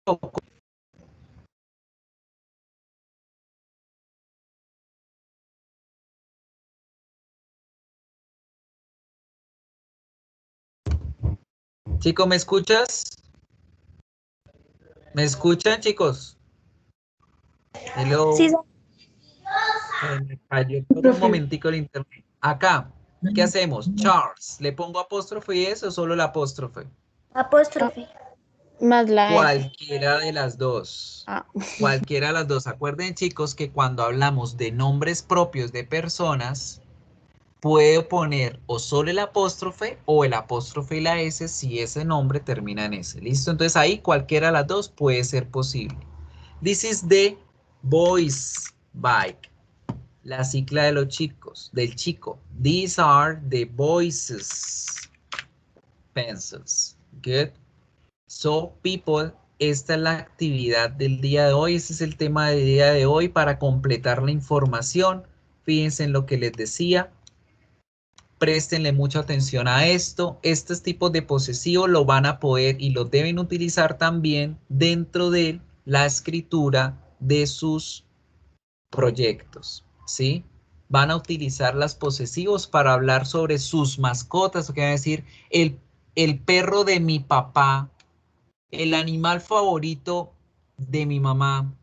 apóstrofe.
Chico, ¿me escuchas? ¿Me escuchan, chicos? Hello.
Sí,
Me cayó por un momentico el internet. Acá, ¿qué hacemos? Charles. ¿Le pongo apóstrofe y eso o solo el apóstrofe?
Apóstrofe.
Más la S.
Cualquiera de las dos.
Ah.
Cualquiera de las dos. Acuerden, chicos, que cuando hablamos de nombres propios de personas, puedo poner o solo el apóstrofe o el apóstrofe y la S si ese nombre termina en S. ¿Listo? Entonces ahí cualquiera de las dos puede ser posible. This is the boys' bike. La cicla de los chicos, del chico. These are the boys' pencils. Good. So, people, esta es la actividad del día de hoy. Este es el tema del día de hoy para completar la información. Fíjense en lo que les decía. Préstenle mucha atención a esto. Estos tipos de posesivos lo van a poder y lo deben utilizar también dentro de la escritura de sus proyectos, ¿sí? Van a utilizar las posesivos para hablar sobre sus mascotas, o que van a decir el perro de mi papá, el animal favorito de mi mamá,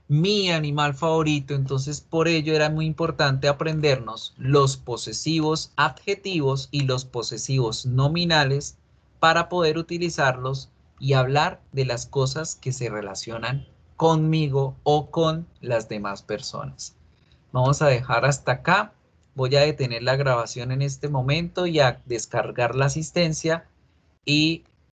mi animal favorito. Entonces, por ello era muy importante aprendernos los posesivos adjetivos y los posesivos nominales para poder utilizarlos y hablar de las cosas que se relacionan conmigo o con las demás personas. Vamos a dejar hasta acá. Voy a detener la grabación en este momento y a descargar la asistencia y